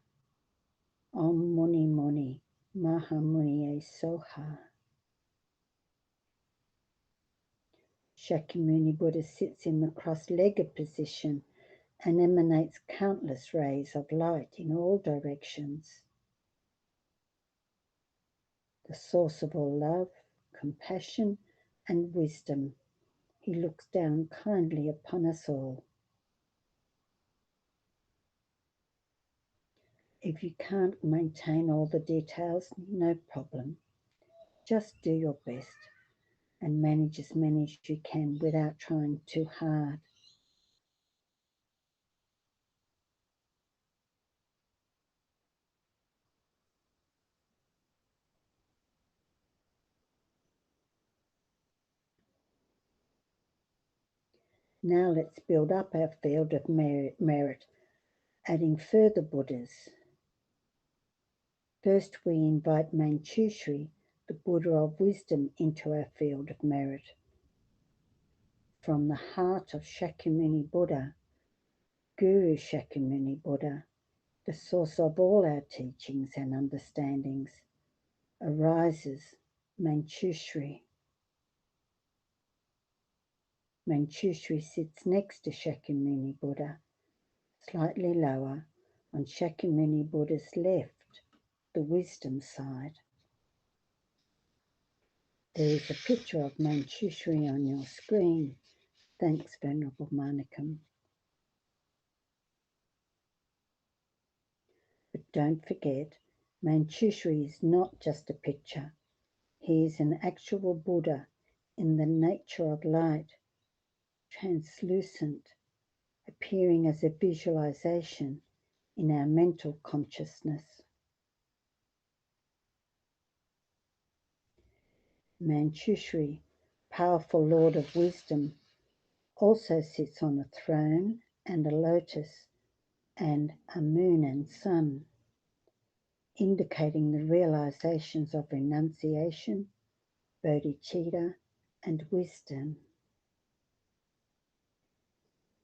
Om Muni Muni Maha Muni E Soha. Shakyamuni Buddha sits in the cross-legged position and emanates countless rays of light in all directions. The source of all love, compassion, and wisdom, he looks down kindly upon us all. If you can't maintain all the details, no problem. Just do your best and manage as many as you can without trying too hard. Now let's build up our field of merit, adding further Buddhas. First, we invite Manchushri, the Buddha of wisdom, into our field of merit. From the heart of Shakyamuni Buddha, Guru Shakyamuni Buddha, the source of all our teachings and understandings, arises Manchushri. Manchushri sits next to Shakyamuni Buddha, slightly lower on Shakyamuni Buddha's left, the wisdom side. There is a picture of Manchushri on your screen. Thanks, Venerable Manikam. But don't forget, Manchushri is not just a picture. He is an actual Buddha in the nature of light, translucent, appearing as a visualization in our mental consciousness. Manchushri, powerful Lord of Wisdom, also sits on a throne and a lotus and a moon and sun, indicating the realizations of renunciation, bodhicitta, and wisdom.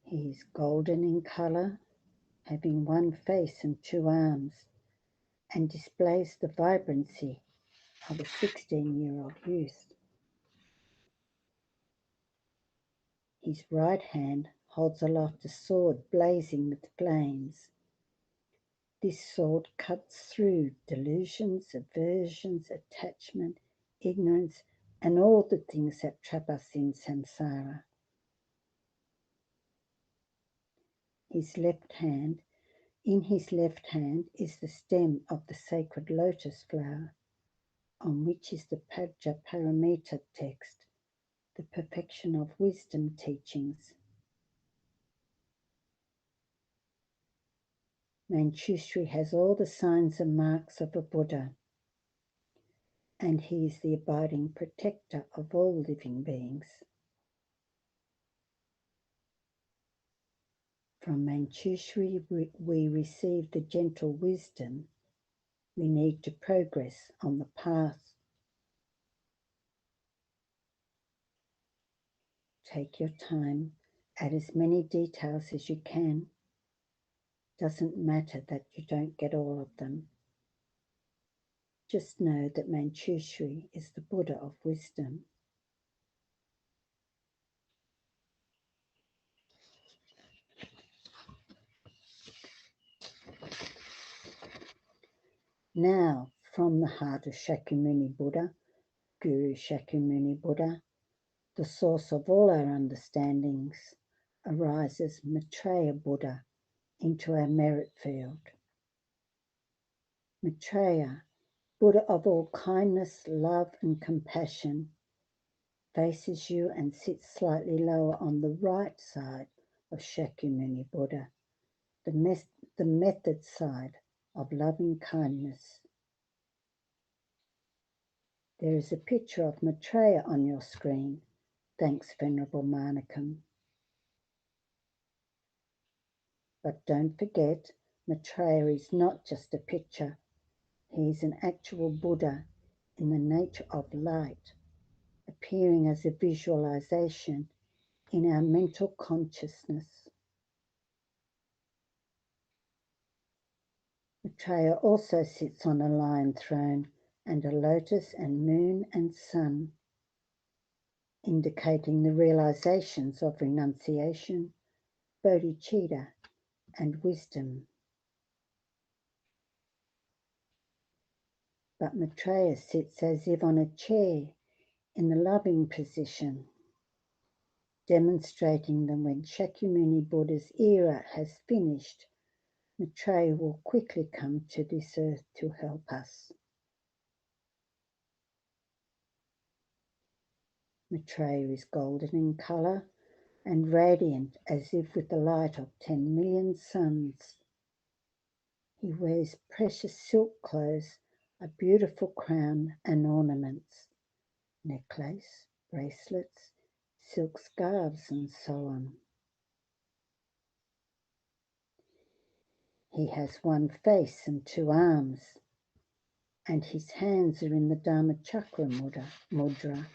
He is golden in colour, having one face and two arms, and displays the vibrancy of a 16-year-old youth. His right hand holds aloft a sword blazing with flames. This sword cuts through delusions, aversions, attachment, ignorance, and all the things that trap us in samsara. In his left hand is the stem of the sacred lotus flower, on which is the Paramita text, the perfection of wisdom teachings. Manchushri has all the signs and marks of a Buddha, and he is the abiding protector of all living beings. From Manchushri we receive the gentle wisdom we need to progress on the path. Take your time, add as many details as you can. Doesn't matter that you don't get all of them. Just know that Manchushri is the Buddha of wisdom. Now, from the heart of Shakyamuni Buddha, Guru Shakyamuni Buddha, the source of all our understandings, arises Maitreya Buddha into our merit field. Maitreya, Buddha of all kindness, love, and compassion, faces you and sits slightly lower on the right side of Shakyamuni Buddha, the method side of loving kindness. There is a picture of Maitreya on your screen. Thanks, Venerable Manikam. But don't forget, Maitreya is not just a picture. He is an actual Buddha in the nature of light, appearing as a visualization in our mental consciousness. Maitreya also sits on a lion throne and a lotus and moon and sun, indicating the realizations of renunciation, bodhicitta, and wisdom. But Maitreya sits as if on a chair in the loving position, demonstrating that when Shakyamuni Buddha's era has finished, Maitreya will quickly come to this earth to help us. Maitreya is golden in colour and radiant as if with the light of 10 million suns. He wears precious silk clothes, a beautiful crown and ornaments, necklace, bracelets, silk scarves, and so on. He has one face and 2 arms, and his hands are in the Dharma Chakra mudra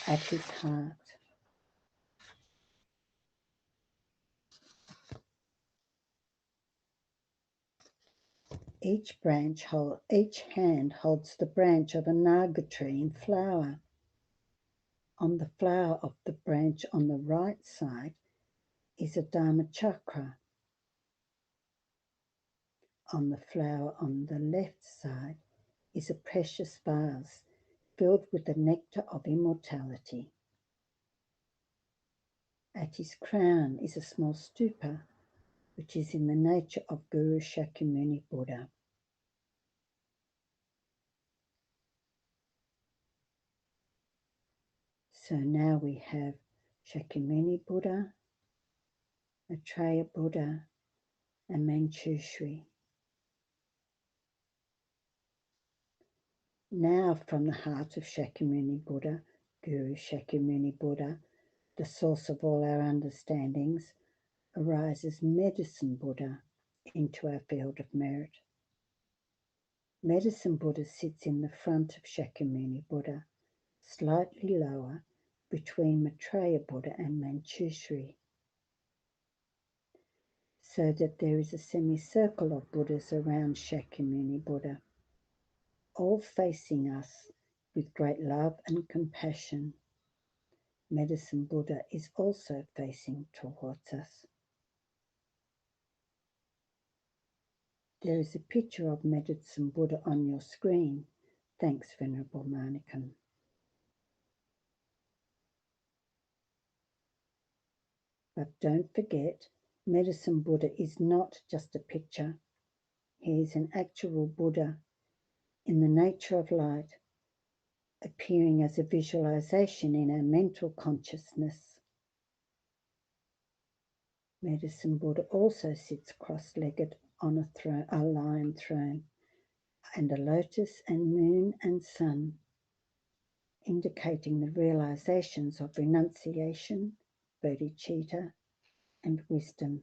at his heart. Each hand holds the branch of a naga tree in flower. On the flower of the branch on the right side is a Dharma Chakra. On the flower on the left side is a precious vase filled with the nectar of immortality. At his crown is a small stupa, which is in the nature of Guru Shakyamuni Buddha. So now we have Shakyamuni Buddha, Acharya Buddha, and Manchushri. Now from the heart of Shakyamuni Buddha, Guru Shakyamuni Buddha, the source of all our understandings, arises Medicine Buddha into our field of merit. Medicine Buddha sits in the front of Shakyamuni Buddha, slightly lower between Maitreya Buddha and Manchushri, so that there is a semicircle of Buddhas around Shakyamuni Buddha, all facing us with great love and compassion. Medicine Buddha is also facing towards us. There is a picture of Medicine Buddha on your screen. Thanks, Venerable Manikam. But don't forget, Medicine Buddha is not just a picture. He is an actual Buddha in the nature of light, appearing as a visualization in our mental consciousness. Medicine Buddha also sits cross-legged on a lion throne, and a lotus and moon and sun, indicating the realizations of renunciation, bodhicitta, and wisdom.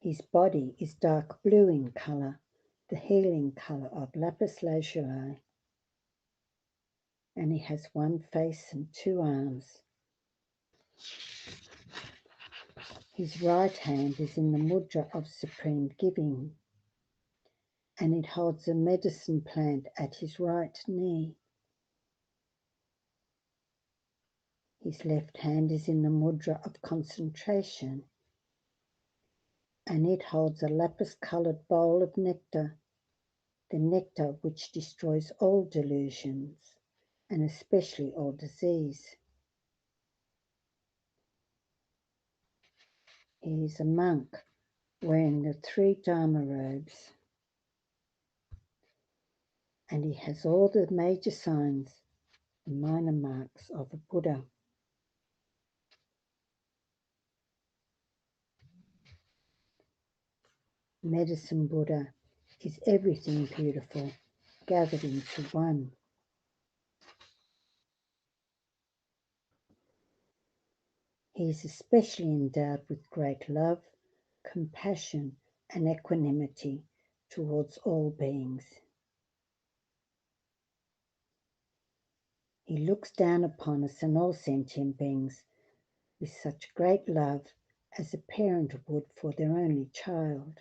His body is dark blue in colour, the healing colour of lapis lazuli, and he has one face and 2 arms. His right hand is in the mudra of supreme giving, and it holds a medicine plant at his right knee. His left hand is in the mudra of concentration, and it holds a lapis-coloured bowl of nectar, the nectar which destroys all delusions, and especially all disease. He is a monk wearing the 3 Dharma robes. and he has all the major signs and minor marks of a Buddha. Medicine Buddha is everything beautiful gathered into one. He is especially endowed with great love, compassion, and equanimity towards all beings. He looks down upon us and all sentient beings with such great love as a parent would for their only child.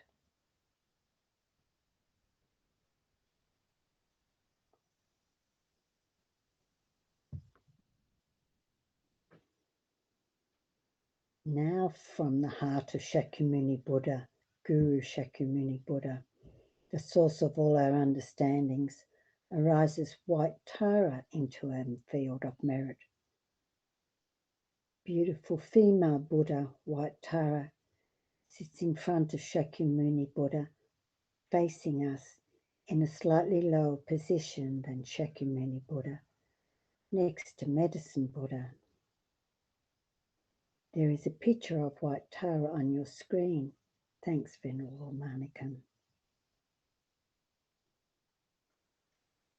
Now from the heart of Shakyamuni Buddha, Guru Shakyamuni Buddha, the source of all our understandings, arises white Tara into a field of merit. Beautiful female Buddha, white Tara, sits in front of Shakyamuni Buddha, facing us in a slightly lower position than Shakyamuni Buddha, next to Medicine Buddha. There is a picture of white Tara on your screen. Thanks, Venerable Manikan.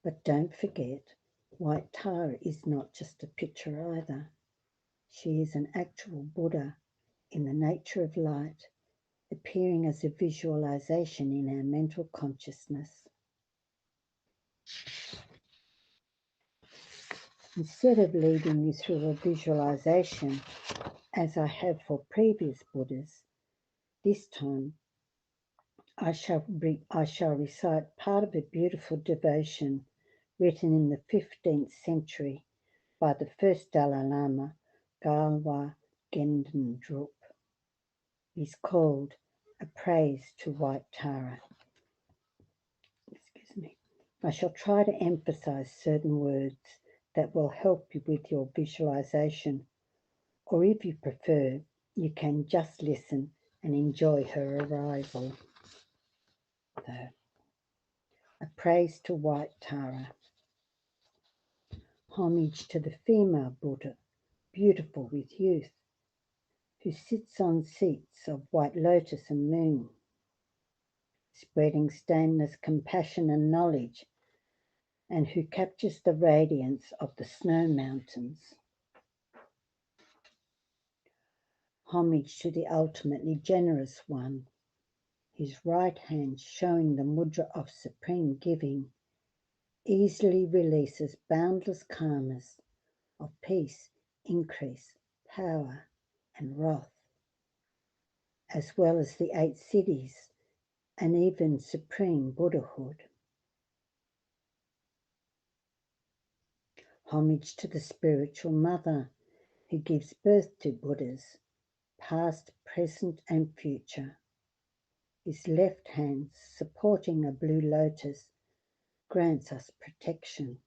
But don't forget, white Tara is not just a picture either. She is an actual Buddha in the nature of light, appearing as a visualization in our mental consciousness. Instead of leading you through a visualization, as I have for previous Buddhas, this time I shall recite part of a beautiful devotion written in the 15th century by the first Dalai Lama, Galwa Gendon Drup. It is called A Praise to White Tara. I shall try to emphasize certain words that will help you with your visualization, or if you prefer, you can just listen and enjoy her arrival. So, a praise to white Tara. Homage to the female Buddha, beautiful with youth, who sits on seats of white lotus and moon, spreading stainless compassion and knowledge, and who captures the radiance of the snow mountains. Homage to the ultimately generous one, his right hand showing the mudra of supreme giving, easily releases boundless karmas of peace, increase, power, and wrath, as well as the 8 siddhis and even supreme Buddhahood. Homage to the spiritual mother who gives birth to Buddhas, past, present, and future. His left hand, supporting a blue lotus, grants us protection.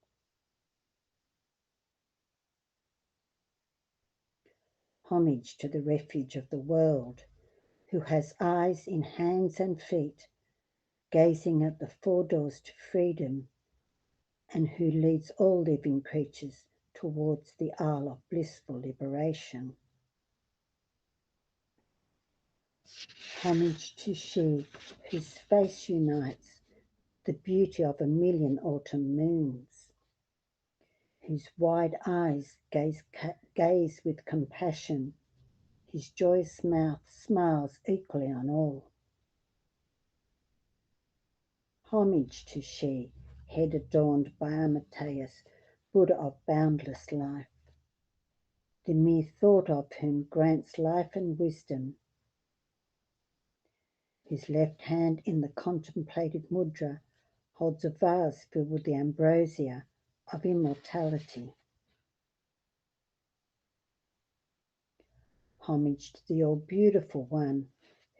Homage to the refuge of the world, who has eyes in hands and feet, gazing at the 4 doors to freedom, and who leads all living creatures towards the Isle of blissful liberation. Homage to she whose face unites the beauty of 1,000,000 autumn moons, whose wide eyes gaze with compassion, his joyous mouth smiles equally on all. Homage to she, head adorned by Amitayus, Buddha of boundless life, the mere thought of whom grants life and wisdom. His left hand in the contemplative mudra holds a vase filled with the ambrosia of immortality. Homage to the all-beautiful one,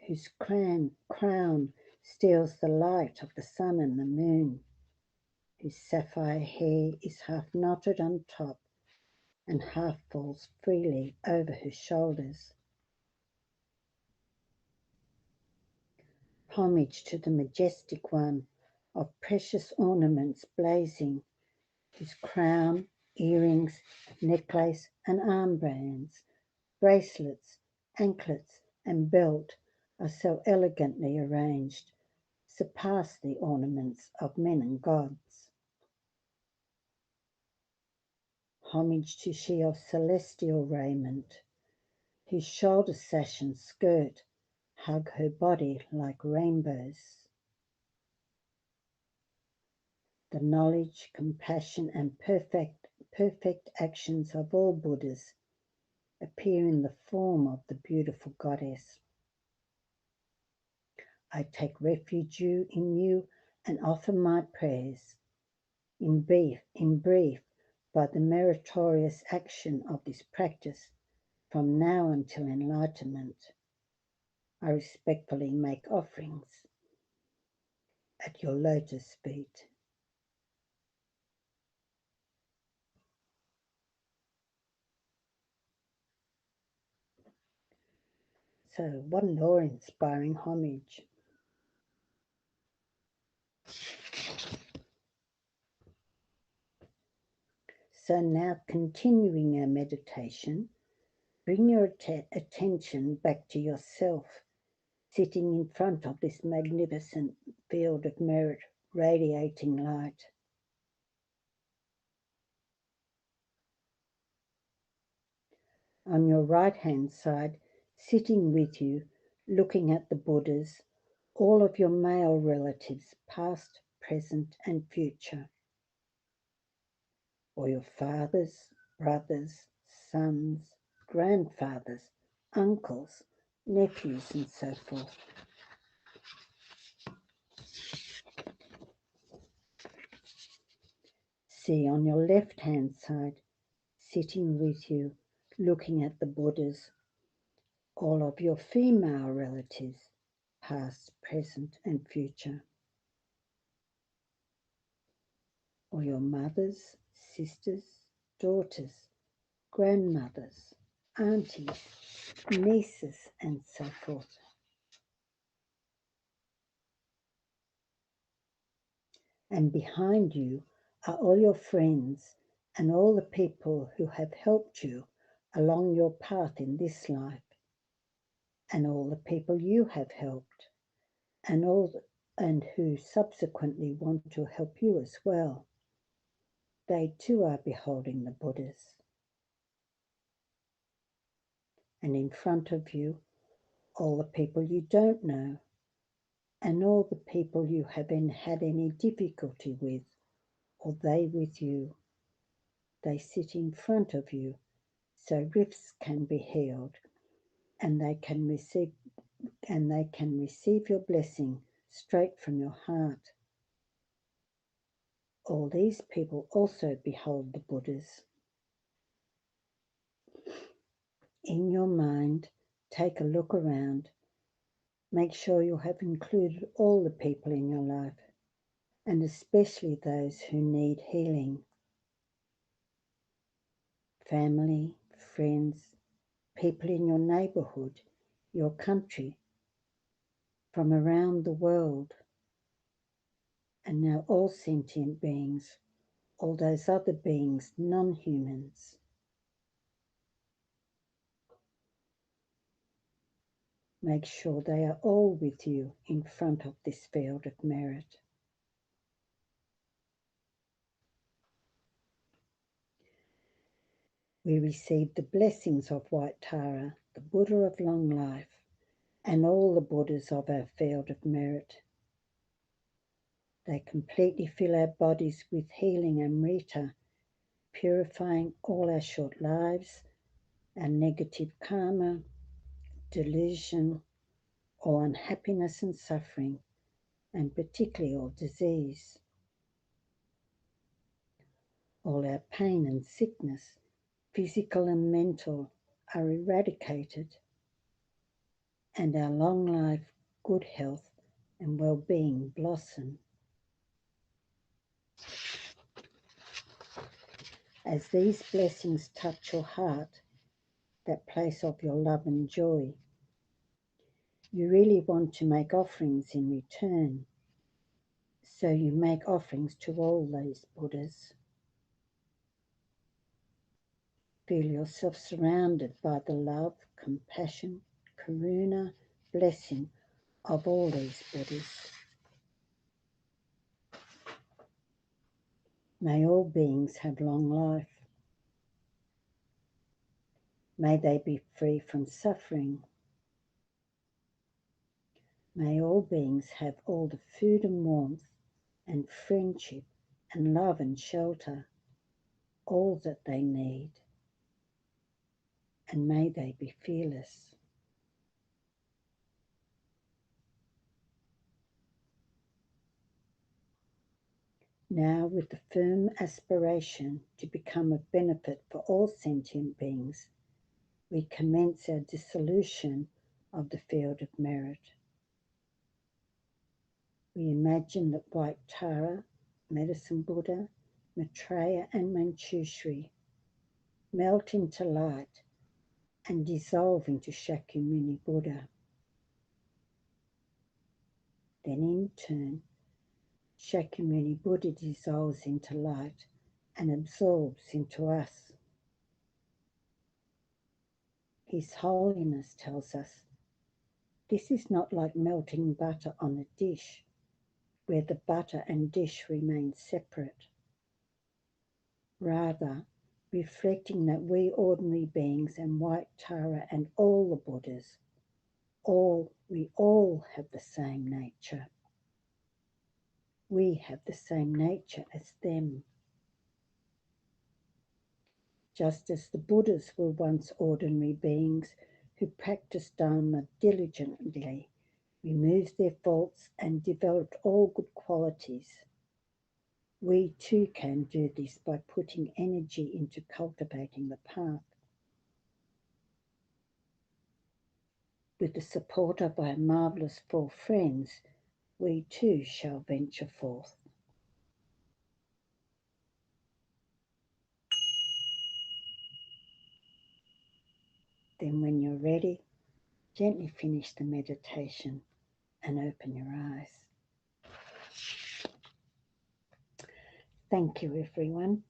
whose crown steals the light of the sun and the moon, whose sapphire hair is half knotted on top and half falls freely over her shoulders. Homage to the majestic one, of precious ornaments blazing, whose crown, earrings, necklace, and armbands, bracelets, anklets, and belt are so elegantly arranged, surpass the ornaments of men and gods. Homage to she of celestial raiment, whose shoulder sash and skirt hug her body like rainbows. The knowledge, compassion, and perfect actions of all Buddhas appear in the form of the beautiful goddess. I take refuge in you and offer my prayers. In brief, by the meritorious action of this practice, from now until enlightenment, I respectfully make offerings at your lotus feet. So, what an awe-inspiring homage. So now, continuing our meditation, bring your attention back to yourself, sitting in front of this magnificent field of merit, radiating light. On your right-hand side, sitting with you, looking at the Buddhas, all of your male relatives, past, present, and future, or your fathers, brothers, sons, grandfathers, uncles, nephews, and so forth. See on your left-hand side, sitting with you, looking at the Buddhas, all of your female relatives, past, present, and future, or your mothers, sisters, daughters, grandmothers, aunties, nieces, and so forth. And behind you are all your friends and all the people who have helped you along your path in this life, and all the people you have helped, and who subsequently want to help you as well. They too are beholding the Buddhas. And in front of you, all the people you don't know, and all the people you haven't had any difficulty with, or they with you. They sit in front of you, so rifts can be healed, and they can receive your blessing straight from your heart. All these people also behold the Buddhas. In your mind, take a look around. Make sure you have included all the people in your life, and especially those who need healing. Family, friends, people in your neighborhood, your country, from around the world, and now all sentient beings, all those other beings, non-humans. Make sure they are all with you in front of this field of merit. We receive the blessings of White Tara, the Buddha of long life, and all the Buddhas of our field of merit. They completely fill our bodies with healing Amrita, purifying all our short lives, our negative karma, delusion, all unhappiness and suffering, and particularly all disease. All our pain and sickness, physical and mental, are eradicated, and our long life, good health, and well-being blossom. As these blessings touch your heart, that place of your love and joy, you really want to make offerings in return. So you make offerings to all these Buddhas. Feel yourself surrounded by the love, compassion, karuna, blessing of all these Buddhas. May all beings have long life. May they be free from suffering. May all beings have all the food and warmth and friendship and love and shelter, all that they need. And may they be fearless. Now, with the firm aspiration to become of benefit for all sentient beings, we commence our dissolution of the field of merit. We imagine that White Tara, Medicine Buddha, Maitreya and Manchushri melt into light and dissolve into Shakyamuni Buddha. Then in turn, Shakyamuni Buddha dissolves into light and absorbs into us. His Holiness tells us, this is not like melting butter on a dish, where the butter and dish remain separate. Rather, reflecting that we ordinary beings and White Tara and all the Buddhas, we all have the same nature. We have the same nature as them. Just as the Buddhas were once ordinary beings who practiced Dharma diligently, removed their faults and developed all good qualities, we too can do this by putting energy into cultivating the path. With the support of our marvellous four friends, we too shall venture forth. Then when you're ready, gently finish the meditation and open your eyes. Thank you, everyone.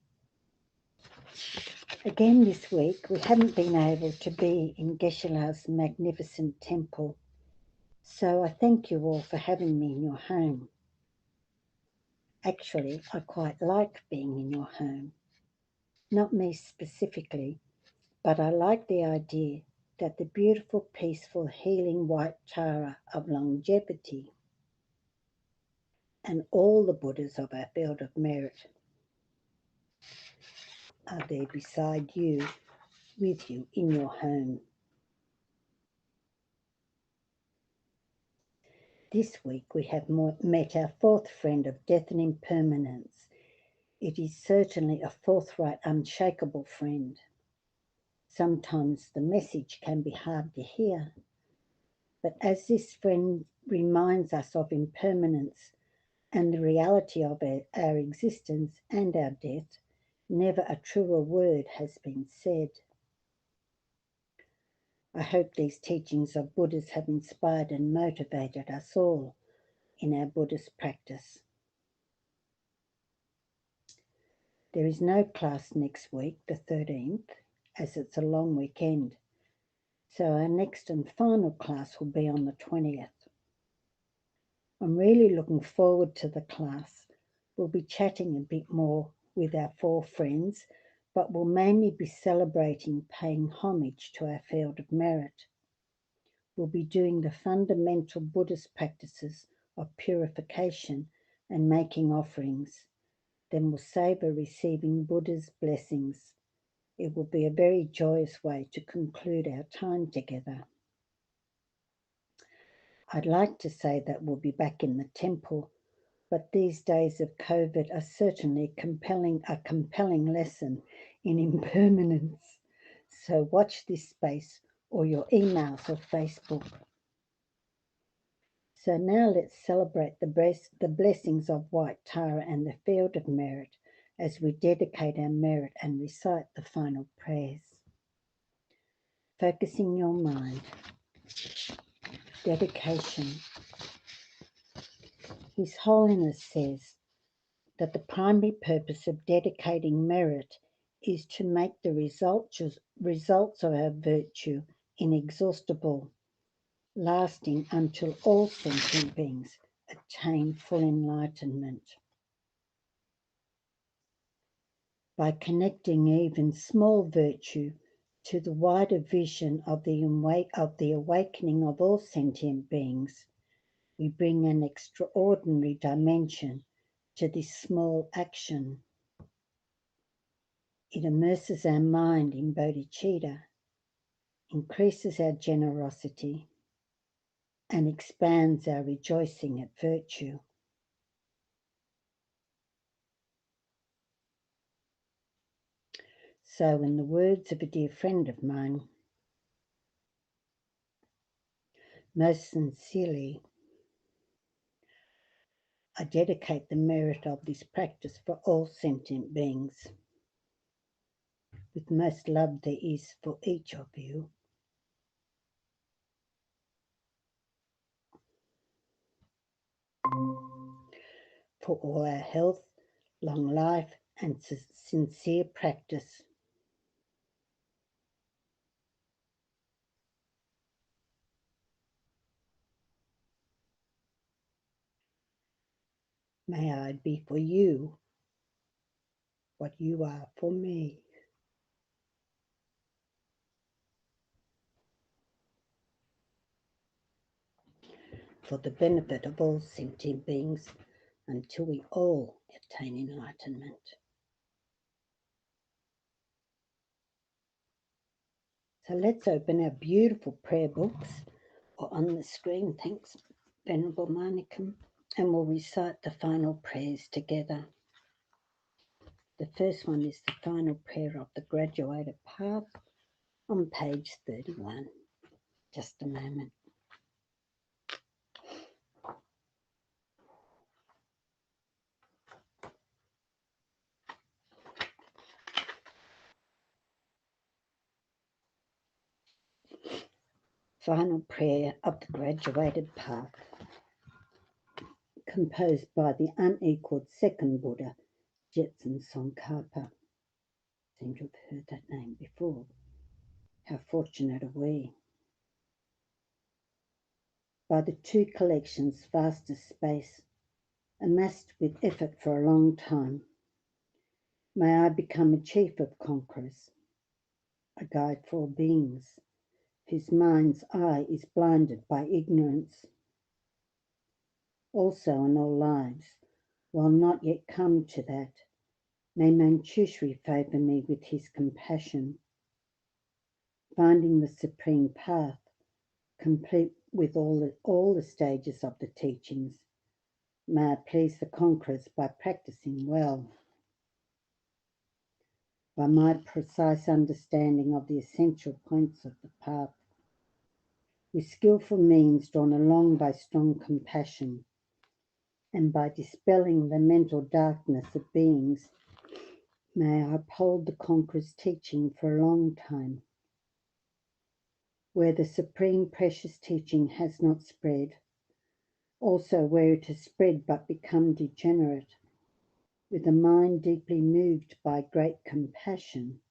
Again this week, we haven't been able to be in Geshe-la's magnificent temple, so I thank you all for having me in your home. Actually, I quite like being in your home. Not me specifically, but I like the idea that the beautiful, peaceful, healing White Tara of longevity and all the Buddhas of our field of merit are there beside you, with you in your home. This week we have met our fourth friend of death and impermanence. It is certainly a forthright, unshakable friend. Sometimes the message can be hard to hear, but as this friend reminds us of impermanence and the reality of our existence and our death, never a truer word has been said. I hope these teachings of Buddhas have inspired and motivated us all in our Buddhist practice. There is no class next week, the 13th, as it's a long weekend, so our next and final class will be on the 20th. I'm really looking forward to the class. We'll be chatting a bit more with our four friends, but we'll mainly be celebrating paying homage to our field of merit. We'll be doing the fundamental Buddhist practices of purification and making offerings. Then we'll savour receiving Buddha's blessings. It will be a very joyous way to conclude our time together. I'd like to say that we'll be back in the temple, but these days of COVID are certainly a compelling lesson in impermanence. So watch this space or your emails or Facebook. So now let's celebrate the blessings of White Tara and the field of merit as we dedicate our merit and recite the final prayers. Focusing your mind. Dedication. His Holiness says that the primary purpose of dedicating merit is to make the results of our virtue inexhaustible, lasting until all sentient beings attain full enlightenment. By connecting even small virtue to the wider vision of the awakening of all sentient beings, we bring an extraordinary dimension to this small action. It immerses our mind in bodhicitta, increases our generosity, and expands our rejoicing at virtue. So, in the words of a dear friend of mine, most sincerely, I dedicate the merit of this practice for all sentient beings. With most love there is for each of you. For all our health, long life, and sincere practice. May I be for you what you are for me. For the benefit of all sentient beings until we all attain enlightenment. So let's open our beautiful prayer books, or on the screen, thanks, Venerable Manikam, and we'll recite the final prayers together. The first one is the final prayer of the graduated path on page 31. Just a moment. Final prayer of the graduated path, composed by the unequaled second Buddha, Jetsun Tsongkhapa. Seem to have heard that name before. How fortunate are we. By the two collections vast as space, amassed with effort for a long time, may I become a chief of conquerors, a guide for all beings, whose mind's eye is blinded by ignorance. Also in all lives, while not yet come to that, may Manchushri favour me with his compassion, finding the supreme path, complete with all the stages of the teachings. May I please the conquerors by practicing well. By my precise understanding of the essential points of the path, with skillful means drawn along by strong compassion, and by dispelling the mental darkness of beings, may I uphold the conqueror's teaching for a long time. Where the supreme precious teaching has not spread, also where it has spread but become degenerate, with a mind deeply moved by great compassion,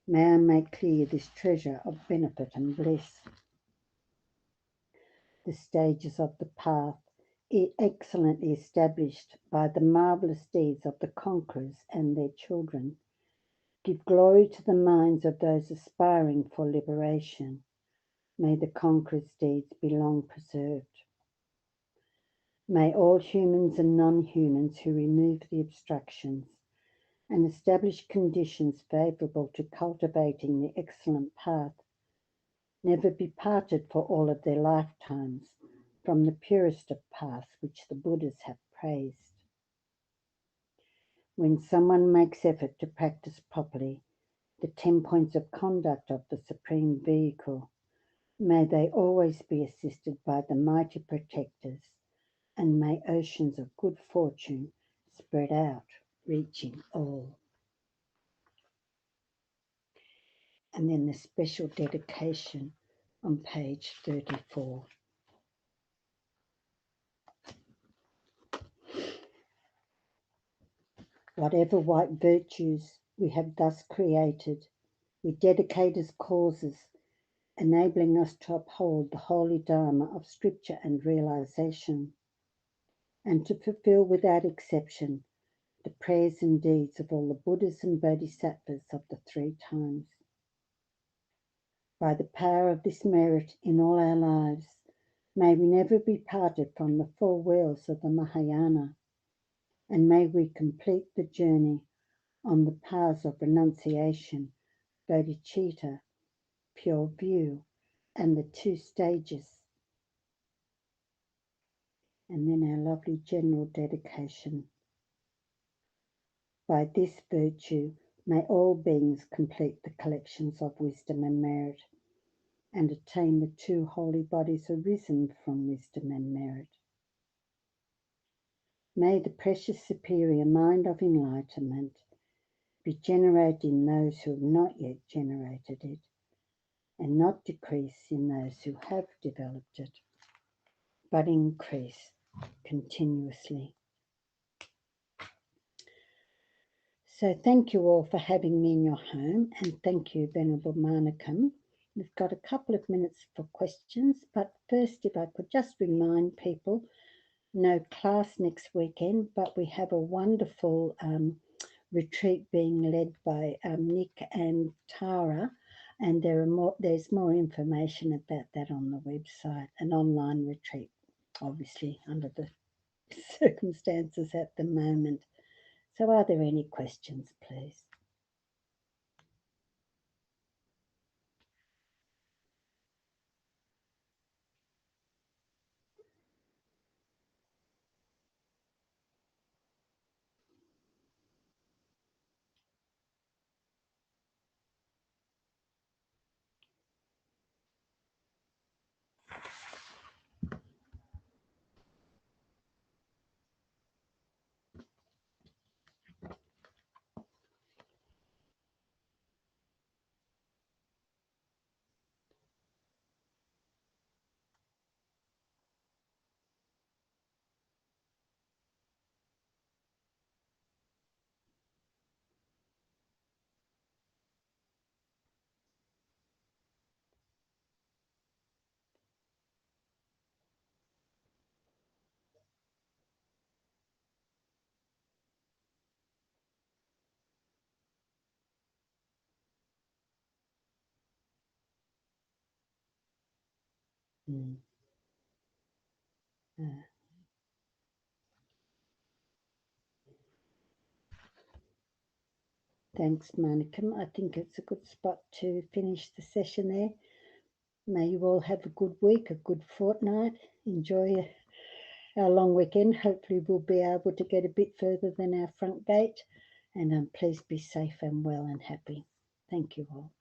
may I make clear this treasure of benefit and bliss. The stages of the path, excellently established by the marvellous deeds of the conquerors and their children, give glory to the minds of those aspiring for liberation. May the conqueror's deeds be long preserved. May all humans and non-humans who remove the obstructions and establish conditions favourable to cultivating the excellent path never be parted for all of their lifetimes from the purest of paths which the Buddhas have praised. When someone makes effort to practice properly the 10 points of conduct of the Supreme Vehicle, may they always be assisted by the mighty protectors, and may oceans of good fortune spread out, reaching all. And then the special dedication on page 34. Whatever white virtues we have thus created, we dedicate as causes, enabling us to uphold the holy Dharma of scripture and realization, and to fulfill without exception the prayers and deeds of all the Buddhas and Bodhisattvas of the three times. By the power of this merit in all our lives, may we never be parted from the four wheels of the Mahayana, and may we complete the journey on the paths of renunciation, bodhicitta, pure view, and the two stages. And then our lovely general dedication. By this virtue, may all beings complete the collections of wisdom and merit, and attain the two holy bodies arisen from wisdom and merit. May the precious superior mind of enlightenment be generated in those who have not yet generated it, and not decrease in those who have developed it, but increase continuously. So thank you all for having me in your home, and thank you, Venerable Manakam. We've got a couple of minutes for questions, but first, if I could just remind people, no class next weekend, but we have a wonderful retreat being led by Nick and Tara, and there's more information about that on the website, an online retreat, obviously under the circumstances at the moment. So are there any questions, please? Mm. Thanks, Manikam. I think it's a good spot to finish the session there. May you all have a good week, a good fortnight. Enjoy our long weekend. Hopefully we'll be able to get a bit further than our front gate. And please be safe and well and happy. Thank you all.